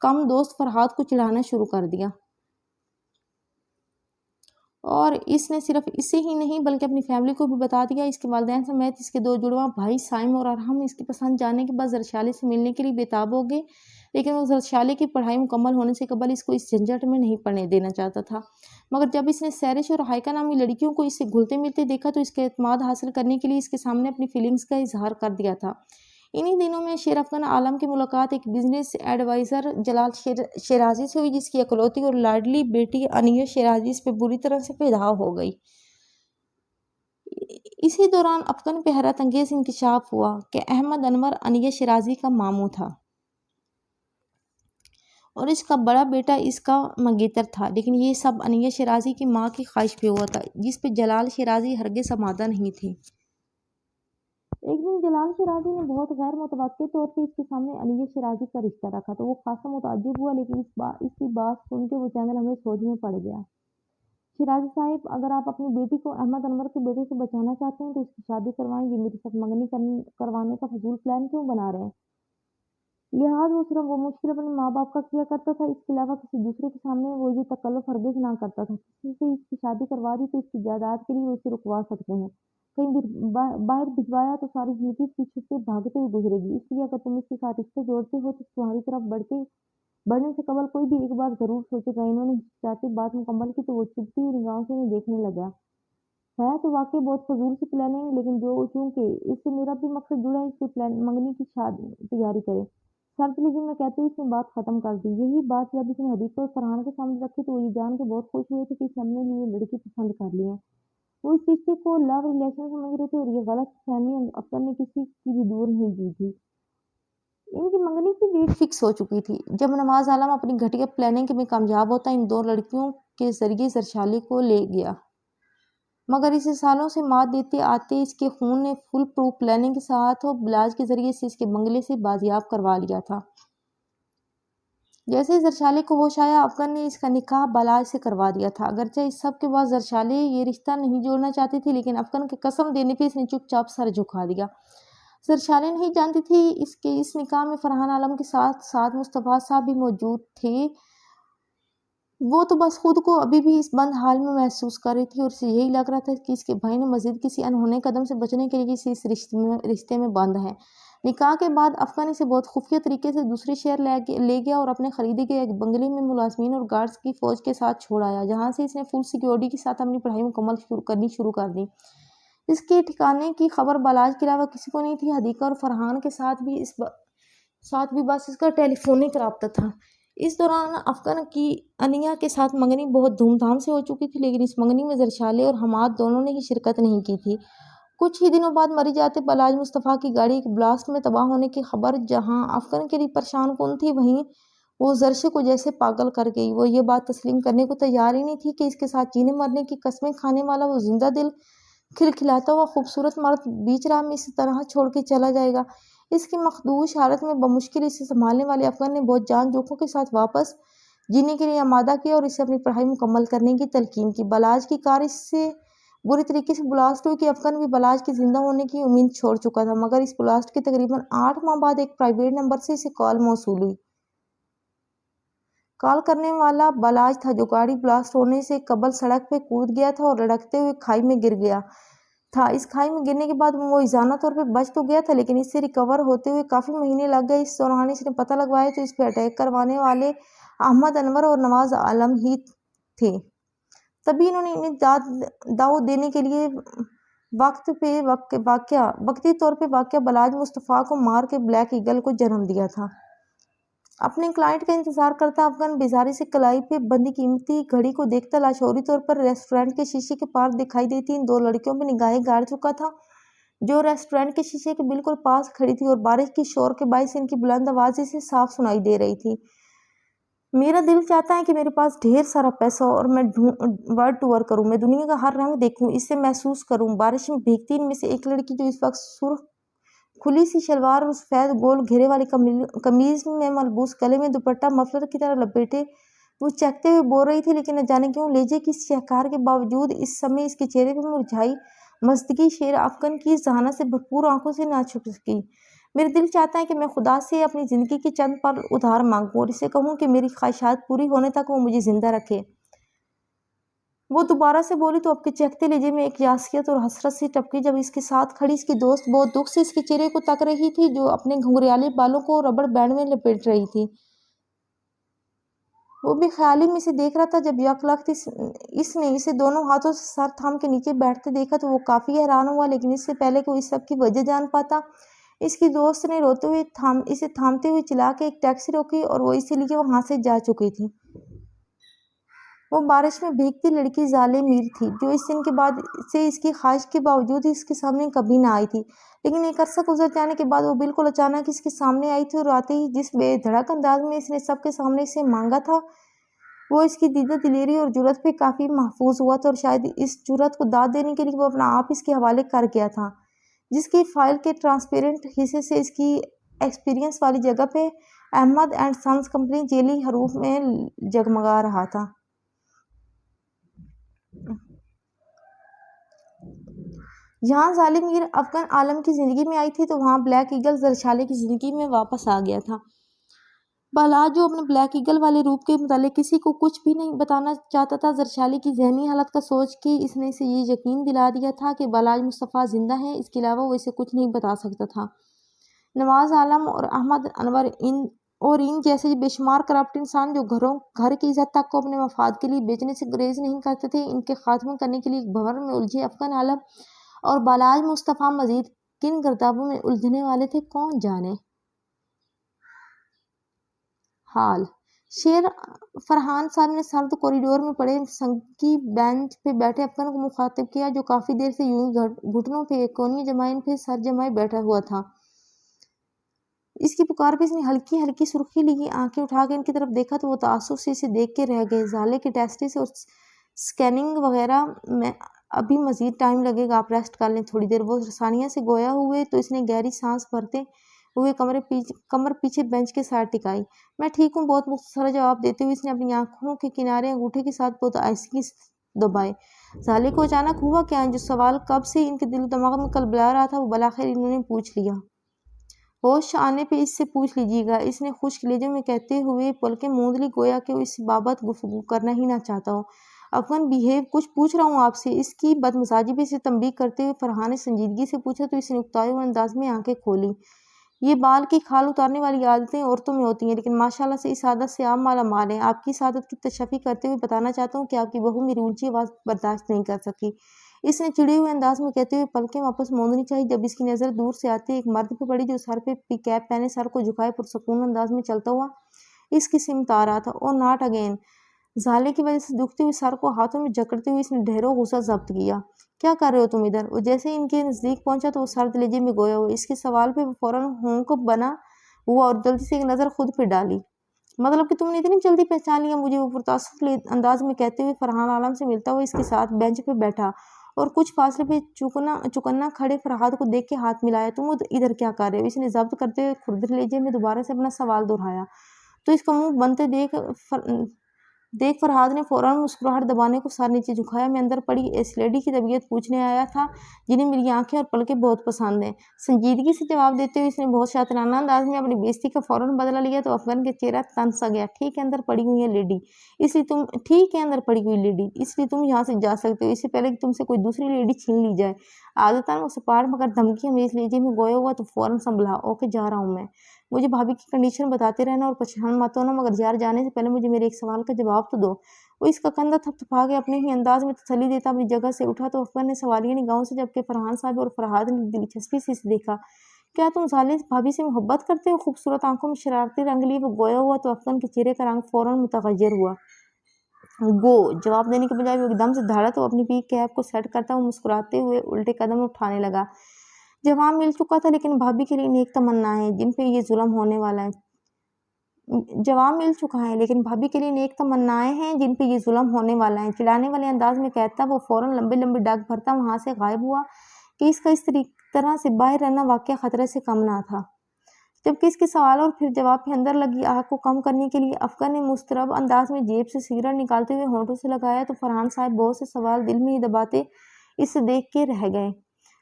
کم دوست فرحاد کو چڑھانا شروع کر دیا، اور اس نے صرف اسے ہی نہیں بلکہ اپنی فیملی کو بھی بتا دیا۔ اس کے والدین سمیت اس کے دو جڑواں بھائی سائم اور ارحم اس کی پسند جاننے کے بعد زرشالے سے ملنے کے لیے بےتاب ہو گئے، لیکن وہ زرشالے کی پڑھائی مکمل ہونے سے قبل اس کو اس جھنجھٹ میں نہیں پڑنے دینا چاہتا تھا۔ مگر جب اس نے سیرش اور ہائیکا نامی لڑکیوں کو اس سے گھلتے ملتے دیکھا تو اس کے اعتماد حاصل کرنے کے لیے اس کے سامنے اپنی فیلنگز کا اظہار کر دیا تھا۔ انہی دنوں میں شیر افغان عالم کی ملاقات ایک بزنس ایڈوائزر جلال شیرازی سے ہوئی، جس کی اکلوتی اور لاڈلی بیٹی انیہ شیرازی اس پہ بری طرح سے فدا ہو گئی۔ اسی دوران افغان پہ حیرت انگیز انکشاف ہوا کہ احمد انور انیہ شیرازی کا ماموں تھا اور اس کا بڑا بیٹا اس کا منگیتر تھا، لیکن یہ سب انیہ شیرازی کی ماں کی خواہش پہ ہوا تھا، جس پہ جلال شیرازی ہرگز آمادہ نہیں تھے۔ ایک دن جلال شیرازی نے بہت غیر متوقع طور پہ اس کے سامنے انیہ شیرازی کا رشتہ رکھا تو وہ خاصا متعجب ہوا، لیکن اس کی بات سن کے وہ چند لمحے سوچ میں پڑ گیا۔ شیرازی صاحب، اگر آپ اپنی بیٹی کو احمد انور کے بیٹے سے بچانا چاہتے ہیں تو اس کی شادی کروائیں، یہ میرے ساتھ منگنی کروانے کا فضول پلان کیوں بنا رہے ہیں؟ لحاظ وہ صرف وہ مشکل اپنے ماں باپ کا کیا کرتا تھا، اس کے علاوہ کسی دوسرے کے سامنے وہ یہ تکلف ہرگز نہ کرتا تھا۔ کسی سے اس کی شادی کروا دی تو اس کی جائیداد کے لیے وہ اسے رکوا سکتے ہیں، کہیں باہر بھجوایا تو ساری زندگی اس کی چھت سے بھاگتے ہوئے گزرے گی، اس لیے اگر تم اس کے ساتھ رشتے جوڑتے ہو تو تمہاری طرف بڑھنے سے قبل کوئی بھی ایک بار ضرور سوچے گا۔ انہوں نے ہچکچاتے بات مکمل کی تو وہ چبھتی ہوئی نگاہوں سے انہیں دیکھنے لگا۔ ہے تو واقعی بہت فضول سی پلاننگ، لیکن چونکہ اس سے میرا بھی مقصد جڑا ہے، اس سے منگنی کی تیاری کرے۔ شرط لیجیے، میں کہتے ہوئے اس نے بات ختم کر دی۔ یہی بات جب اس نے حدیقہ اور فرحان کے سامنے رکھی تو وہ یہ جان کے بہت خوش ہوئے تھے کہ اس نے اپنے لیے لڑکی پسند کر لی ہے۔ وہ اس رشتے کو لو ریلیشن سمجھ رہے تھے اور یہ غلط فہمی افغان نے کسی کی بھی دور نہیں کی تھی۔ ان کی منگنی کی ڈیٹ فکس ہو چکی تھی۔ جب نواز عالم اپنی گھٹیا پلاننگ میں کامیاب ہوتا ان دو لڑکیوں کے ذریعے زرشالے کو لے گیا، مگر اسے سالوں سے مات دیتے آتے اس کے خون نے فل پروف پلاننگ کے ساتھ بالاج کے ذریعے سے اس کے بنگلے سے بازیاب کروا لیا تھا۔ جیسے زرشالے کو ہوش آیا، افغان نے اس کا نکاح بالاج سے کروا دیا تھا۔ اگرچہ اس سب کے بعد زرشالے یہ رشتہ نہیں جوڑنا چاہتی تھی، لیکن افغان کے قسم دینے پہ اس نے چپ چاپ سر جھکا دیا۔ زرشالے نہیں جانتی تھی اس نکاح میں فرحان عالم کے ساتھ ساتھ مصطفیٰ صاحب بھی موجود تھے۔ وہ تو بس خود کو ابھی بھی اس بند حال میں محسوس کر رہی تھی اور اسے یہی لگ رہا تھا کہ اس کے بھائی نے مزید کسی انہونے قدم سے بچنے کے لیے اسے اس رشتے میں باندھا ہے۔ نکاح کے بعد افغان اسے بہت خفیہ طریقے سے دوسرے شہر لے گیا اور اپنے خریدے گئے ایک بنگلے میں ملازمین اور گارڈز کی فوج کے ساتھ چھوڑ آیا، جہاں سے اس نے فل سیکیورٹی کے ساتھ اپنی پڑھائی مکمل کرنی شروع کر دی۔ اس کے ٹھکانے کی خبر بالاج کے علاوہ کسی کو نہیں تھی۔ حدیقہ اور فرحان کے ساتھ بھی بس اس کا ٹیلی فونک رابطہ تھا۔ اس دوران افغان کی انیا کے ساتھ منگنی بہت دھوم دھام سے ہو چکی تھی، لیکن اس منگنی میں زرشالے اور حماد دونوں نے ہی شرکت نہیں کی تھی۔ کچھ ہی دنوں بعد مری جاتے بالاج مصطفیٰ کی گاڑی ایک بلاسٹ میں تباہ ہونے کی خبر جہاں افغان کے لیے پریشان کن تھی، وہیں وہ زرشے کو جیسے پاگل کر گئی۔ وہ یہ بات تسلیم کرنے کو تیار ہی نہیں تھی کہ اس کے ساتھ جینے مرنے کی قسمیں کھانے والا وہ زندہ دل کھلکھلاتا ہوا خوبصورت مرد بیچ راہ میں اسی طرح چھوڑ کے چلا جائے گا۔ اس کی مخدوش حالت میں بمشکل اسے سنبھالنے والے افغان نے بہت جان جوکھوں کے ساتھ واپس جینے کے لیے آمادہ کیا اور اسے اپنی پڑھائی مکمل کرنے کی تلقین کی۔ بالاج کی کار اس سے بری طریقے سے بلاسٹ ہوئی کہ افغان بھی بالاج کے زندہ ہونے کی امید چھوڑ چکا تھا، مگر اس بلاسٹ کے تقریباً 8 ماہ بعد ایک پرائیویٹ نمبر سے اسے کال موصول ہوئی۔ کال کرنے والا بالاج تھا، جو گاڑی بلاسٹ ہونے سے قبل سڑک پہ کود گیا تھا اور لڑکتے ہوئے کھائی میں گر گیا تھا۔ اس کھائی میں گرنے کے بعد وہ ازانہ طور پہ بچ تو گیا تھا، لیکن اس سے ریکور ہوتے ہوئے کافی مہینے لگ گئے۔ اس دوران اس نے پتہ لگوایا تو اس پہ اٹیک کروانے والے احمد انور اور نواز عالم ہی تھے۔ تبھی انہوں نے انہیں داؤ دینے کے لیے وقتی طور پہ واقع بالاج مصطفیٰ کو مار کے بلیک ایگل کو جنم دیا تھا۔ اپنے کلائنٹ کا انتظار کرتا افغان بیزاری سے کلائی پہ بندی قیمتی گھڑی کو دیکھتا لاشعوری طور پر ریسٹورنٹ کے شیشے کے پار دکھائی دیتی ان 2 لڑکیوں پہ نگاہیں گاڑ چکا تھا، جو ریسٹورنٹ کے شیشے کے بالکل پاس کھڑی تھی اور بارش کی شور کے باعث ان کی بلند آواز اسے صاف سنائی دے رہی تھی۔ میرا دل چاہتا ہے کہ میرے پاس ڈھیر سارا پیسہ ہو اور میں ورلڈ ٹور کروں، میں دنیا کا ہر رنگ دیکھوں، اسے محسوس کروں۔ بارش میں بھیگتی ان میں سے ایک لڑکی، جو اس وقت سرخ کھلی سی شلوار اور سفید گول گھیرے والی قمیض میں ملبوس، گلے میں دوپٹہ مفلر کی طرح لپیٹے وہ چہکتے ہوئے بول رہی تھی، لیکن نہ جانے کیوں لہجے کی اس شہکار کے باوجود اس سمے اس کے چہرے پہ مرجھائی مزدگی شیر افغان کی ذہانت سے بھرپور آنکھوں سے نہ چھپ سکی۔ میرا دل چاہتا ہے کہ میں خدا سے اپنی زندگی کے چند پل ادھار مانگوں اور اسے کہوں کہ میری خواہشات پوری ہونے تک وہ مجھے زندہ رکھے۔ وہ دوبارہ سے بولی تو اب کے چہکتے لہجے میں ایک یاسیت اور حسرت سی ٹپکی۔ جب اس کے ساتھ کھڑی اس کی دوست بہت دکھ سے اس کے چہرے کو تک رہی تھی، جو اپنے گھنگریالے بالوں کو ربڑ بینڈ میں لپیٹ رہی تھی۔ وہ بھی خیال ہی میں اسے دیکھ رہا تھا۔ جب یک لخت اس نے اسے دونوں ہاتھوں سے سر تھام کے نیچے بیٹھتے دیکھا تو وہ کافی حیران ہوا، لیکن اس سے پہلے کہ وہ اس سب کی وجہ جان پاتا، اس کی دوست نے روتے ہوئے اسے تھامتے ہوئے چلا کے ایک ٹیکسی روکی اور وہ اسی لیے وہاں سے جا چکی تھی۔ وہ بارش میں بھیگتی لڑکی زالے میر تھی، جو اس دن کے بعد سے اس کی خواہش کے باوجود اس کے سامنے کبھی نہ آئی تھی، لیکن ایک عرصہ گزر جانے کے بعد وہ بالکل اچانک اس کے سامنے آئی تھی اور آتے ہی جس بے دھڑک انداز میں اس نے سب کے سامنے اسے مانگا تھا، وہ اس کی دیدہ دلیری اور جرأت پہ کافی محفوظ ہوا تھا، اور شاید اس جرأت کو داد دینے کے لیے وہ اپنا آپ اس کے حوالے کر گیا تھا، جس کی فائل کے ٹرانسپیرنٹ حصے سے اس کی ایکسپیرینس والی جگہ پہ احمد اینڈ سنز کمپنی جیلی حروف میں جگمگا رہا تھا۔ جہاں زالے میر افغان عالم کی زندگی میں آئی تھی تو وہاں بلیک ایگل زرشالے کی زندگی میں واپس آ گیا تھا۔ بالاج، جو اپنے بلیک ایگل والے روپ کے متعلق کسی کو کچھ بھی نہیں بتانا چاہتا تھا، زرشالے کی ذہنی حالت کا سوچ کے اس نے اسے یہ یقین دلا دیا تھا کہ بالاج مصطفیٰ زندہ ہے، اس کے علاوہ وہ اسے کچھ نہیں بتا سکتا تھا۔ نواز عالم اور احمد انور اور ان جیسے بے شمار کرپٹ انسان، جو گھر کی عزت تک کو اپنے مفاد کے لیے بیچنے سے گریز نہیں کرتے تھے، ان کے خاتمہ کرنے کے لیے ایک بھنور میں الجھے افغان عالم اور بالاج مصطفیٰ مزید کن گردابوں میں الجھنے والے تھے، کون جانے۔ حال شیر فرحان صاحب نے سرد کوریڈور میں پڑے سنگی بینچ پہ بیٹھے افغان کو مخاطب کیا، جو کافی دیر سے یوں ہی گھٹنوں پہ ایک کونی جمائے پہ سر جمائے بیٹھا ہوا تھا۔ اس کی پکار پہ اس نے ہلکی ہلکی سرخی لی آنکھیں اٹھا کے ان کی طرف دیکھا تو وہ تعصب سے اسے دیکھ کے رہ گئے۔ زالے کے ٹیسٹس اور سکیننگ وغیرہ میں ابھی مزید ٹائم لگے گا، آپ ریسٹ کر لیں تھوڑی دیر۔ وہ ثانیہ سے گویا ہوئے تو اس نے گہری سانس بھرتے ہوئے کمر پیچھے بینچ کے ساتھ ٹکائی۔ میں ٹھیک ہوں، بہت مختصر جواب دیتے ہوئے اس نے اپنی آنکھوں کے کنارے انگوٹھے کے ساتھ بہت آہستگی سے دبائے۔ زالے کو اچانک ہوا کیا، جو سوال کب سے ان کے دل و دماغ میں کلبلا رہا تھا، وہ بلاخر انہوں نے پوچھ لیا۔ ہوش آنے پہ اس سے پوچھ لیجیے گا، اس نے خشک لہجے میں کہتے ہوئے پلکیں موند لی، گویا کہ وہ اس بابت گفتگو کرنا ہی نہ چاہتا ہو۔ افغان بیہیو، کچھ پوچھ رہا ہوں آپ سے۔ اس کی بدمزاجی پہ اسے تنبیہ کرتے ہوئے فرحان نے سنجیدگی سے پوچھا تو اس نے اکتائے ہوئے انداز میں آنکھیں کھولی۔ یہ بال کی کھال اتارنے والی عادتیں عورتوں میں ہوتی ہیں، لیکن ماشاءاللہ سے اس عادت سے آپ مالا مال ہیں۔ آپ کی سعادت کی تشفی کرتے ہوئے بتانا چاہتا ہوں کہ آپ کی بہو میری اونچی آواز برداشت نہیں کر سکی۔ اس نے چڑے ہوئے انداز میں کہتے ہوئے پلکیں واپس موڑنی چاہی جب اس کی نظر دور سے آتی ایک مرد پہ پڑی جو سر پہ کیپ پہنے سر کو جھکائے پرسکون انداز میں چلتا ہوا اس کی سمت آ رہا تھا۔ اور ناٹ اگین، زالے کی وجہ سے دکھتے ہوئے سر کو ہاتھوں میں جکڑتے ہوئے اس نے ڈھیروں غصہ ضبط کیا۔ کیا کر رہے ہو تم ادھر؟ وہ جیسے ہی ان کے نزدیک پہنچا تو وہ سرد لہجے میں گویا ہوا۔ اس کے سوال پہ وہ فوراً ہونک بنا ہوا اور جلدی سے ایک نظر خود پہ ڈالی۔ مطلب کہ تم نے اتنی جلدی پہچان لیا مجھے؟ وہ پرتعصب انداز میں کہتے ہوئے فرحان عالم سے ملتا ہوا اس کے ساتھ بینچ پہ بیٹھا اور کچھ فاصلے پہ چکنا کھڑے فرحاد کو دیکھ کے ہاتھ ملایا۔ تم ادھر کیا کر رہے ہو؟ اس نے ضبط کرتے ہوئے کھردر لہجے میں دوبارہ سے اپنا سوال دہرایا تو اس کا منہ بنتے دیکھ فرحاد نے فوراً مسکراہٹ دبانے کو سر نیچے جھکایا۔ میں اندر پڑی اس لیڈی کی طبیعت پوچھنے آیا تھا جنہیں میری آنکھیں اور پلکیں بہت پسند ہیں، سنجیدگی سے جواب دیتے ہوئے اس نے بہت شاطرانہ انداز میں اپنی بے عزتی کا فوراً بدلہ لیا تو افغان کا چہرہ تن سا گیا۔ ٹھیک ہے، اندر پڑی ہوئی ہے لیڈی، اس لیے تم یہاں سے جا سکتے ہو، اس سے پہلے کہ تم سے کوئی دوسری لیڈی چھین لی جائے۔ عادتاً وہ سپاٹ مگر دھمکی ہمیز لہجے میں گویا ہوا تو فوراً سنبھلا۔ اوکے، جا رہا ہوں میں۔ مجھے بھابھی کی کنڈیشن بتاتے رہنا اور پریشان مت ہونا، مگر یار جانے سے پہلے مجھے میرے ایک سوال کا جواب تو دو۔ وہ اس کا کندھا تھپتھپا کے اپنے ہی انداز میں تسلی دیتا اپنی جگہ سے اٹھا تو افغان نے سوالیہ نگاہوں سے جبکہ فرحان صاحب اور فرحاد نے دلچسپی سے اسے دیکھا۔ کیا تم ظالم بھابھی سے محبت کرتے ہو؟ خوبصورت آنکھوں میں شرارتی رنگ لیے وہ گویا ہوا تو افغان کے چہرے کا رنگ فوراً متغیر ہوا۔ گو! جواب دینے کے بجائے وہ ایک دم سے دھڑا تو اپنی پی کیپ کو سیٹ کرتا وہ مسکراتے ہوئے الٹے قدم اٹھانے لگا۔ جواب مل چکا تھا لیکن بھابھی کے لیے نیک تمنائیں جن پہ یہ ظلم ہونے والا ہے چڑھانے والے انداز میں کہتا وہ فوراً لمبے لمبے ڈگ بھرتا وہاں سے غائب ہوا کہ اس کا اس طرح سے باہر رہنا واقعہ خطرے سے کم نہ تھا۔ جبکہ اس کے سوال اور پھر جواب کے اندر لگی آگ کو کم کرنے کے لیے افغان نے مضطرب انداز میں جیب سے سگریٹ نکالتے ہوئے ہونٹوں سے لگایا تو فرحان صاحب بہت سے سوال دل میں ہی دباتے اسے دیکھ کے رہ گئے۔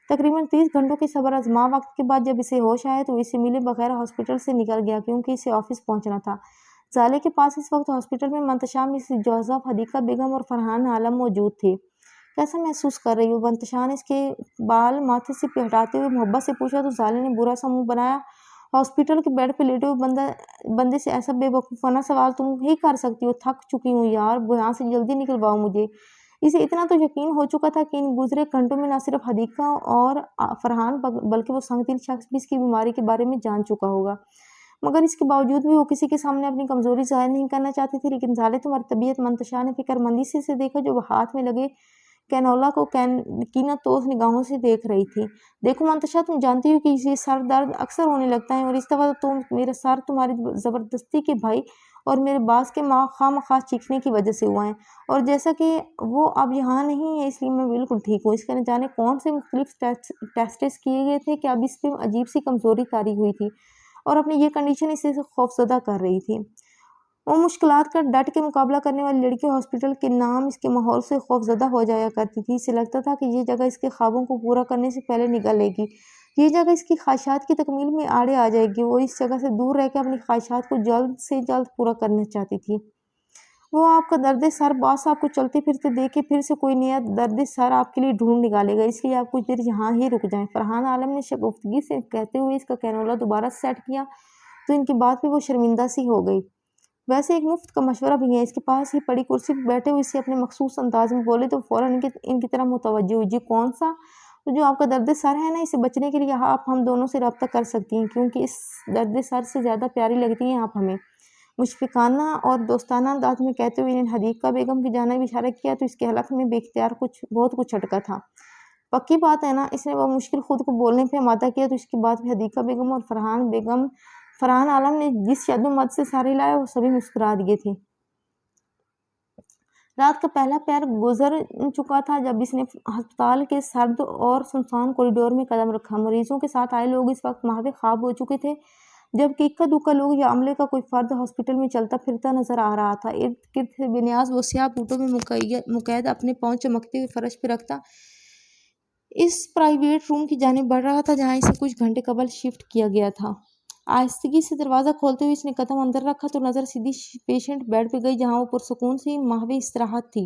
تقریباً 30 گھنٹوں کے صبر آزما وقت کے بعد جب اسے ہوش آیا تو اسے ملے بغیر ہاسپٹل سے نکل گیا کیونکہ اسے آفس پہنچنا تھا۔ زالے کے پاس اس وقت ہاسپٹل میں منتشا مسز جوزف، حدیقہ بیگم اور فرحان عالم موجود تھے۔ کیسا محسوس کر رہی ہو؟ منتشا نے اس کے بال ماتھے سے ہٹاتے ہوئے محبت سے پوچھا تو زالے نے برا سا منہ بنایا۔ ہاسپٹل کے بیڈ پہ لیٹے ہوئے بندے سے ایسا بے وقوفانہ سوال تم ہی کر سکتی ہو؟ تھک چکی ہوں یار، یہاں سے جلدی نکلواؤ مجھے۔ اسے اتنا تو یقین ہو چکا تھا کہ ان گزرے گھنٹوں میں نہ صرف حدیقہ اور فرحان بلکہ وہ سنگ دل شخص بھی اس کی بیماری کے بارے میں جان چکا ہوگا، مگر اس کے باوجود بھی وہ کسی کے سامنے اپنی کمزوری ظاہر نہیں کرنا چاہتی تھی۔ لیکن زالے تمہاری طبیعت، منتشا نے فکر مندی سے اسے دیکھا جو وہ ہاتھ میں لگے کینولا کو کینہ توز نگاہوں سے دیکھ رہی تھی۔ دیکھو منتشا، تم جانتی ہو کہ یہ سر درد اکثر ہونے لگتا ہے اور اس دفعہ تو میرا سر تمہاری زبردستی کے بھائی اور میرے باس کے خواہ مخواہ چیخنے کی وجہ سے ہوا ہے، اور جیسا کہ وہ اب یہاں نہیں ہے اس لیے میں بالکل ٹھیک ہوں۔ اس کا نہ جانے کون سے مختلف ٹیسٹس کیے گئے تھے کہ اب اس پہ عجیب سی کمزوری طاری ہوئی تھی اور اپنی یہ کنڈیشن اسے خوفزدہ کر رہی تھی۔ وہ مشکلات کا ڈٹ کے مقابلہ کرنے والی لڑکی ہاسپٹل کے نام اس کے ماحول سے خوفزدہ ہو جایا کرتی تھی۔ اسے لگتا تھا کہ یہ جگہ اس کے خوابوں کو پورا کرنے سے پہلے نگلے گی، یہ جگہ اس کی خواہشات کی تکمیل میں آڑے آ جائے گی۔ وہ اس جگہ سے دور رہ کے اپنی خواہشات کو جلد سے جلد پورا کرنا چاہتی تھی۔ وہ آپ کا درد سر باس آپ کو چلتے پھرتے دیکھ کے پھر سے کوئی نیا درد سر آپ کے لیے ڈھونڈ نکالے گا، اس لیے آپ کچھ دیر یہاں ہی رک جائیں۔ فرحان عالم نے شگفتگی سے کہتے ہوئے اس کا کینولا دوبارہ سیٹ کیا تو ان کی بات پہ وہ شرمندہ سی ہو گئی۔ ویسے ایک مفت کا مشورہ بھی ہے۔ اس کے پاس ہی پڑی کرسی پہ بیٹھے ہوئے اسے اپنے مخصوص انداز میں بولے تو فوراً ان کی طرف متوجہ ہوئی۔ جی کون سا؟ جو آپ کا درد سر ہے نا، اسے بچنے کے لیے آپ ہم دونوں سے رابطہ کر سکتی ہیں کیونکہ اس درد سر سے زیادہ پیاری لگتی ہیں آپ ہمیں۔ مشفقانہ اور دوستانہ انداز میں کہتے ہوئے انہیں حدیقہ بیگم کی جانب اشارہ کیا تو اس کے حلق میں بے اختیار بہت کچھ چھٹکا تھا۔ پکی بات ہے نا؟ اس نے بمشکل خود کو بولنے پہ آمادہ کیا تو اس کے بعد بھی حدیقہ بیگم اور فرحان عالم نے جس شد و مد سے سر ہلایا وہ سبھی مسکرا دیے تھے۔ رات کا پہلا پہر گزر چکا تھا جب اس نے ہسپتال کے سرد اور سنسان کوریڈور میں قدم رکھا۔ مریضوں کے ساتھ آئے لوگ اس وقت محو خواب ہو چکے تھے جبکہ اکا دکا لوگ یا عملے کا کوئی فرد ہاسپٹل میں چلتا پھرتا نظر آ رہا تھا۔ ارد گرد سے بے نیاز وہ سیاہ بوٹوں میں مقید اپنے پاؤں چمکتے ہوئے فرش پہ رکھتا اس پرائیویٹ روم کی جانب بڑھ رہا تھا جہاں اسے کچھ گھنٹے قبل شفٹ کیا گیا تھا۔ آہستگی سے دروازہ کھولتے ہوئے اس نے قدم اندر رکھا تو نظر سیدھی پیشنٹ بیڈ پہ گئی جہاں وہ پرسکون سی محو استراحت تھی۔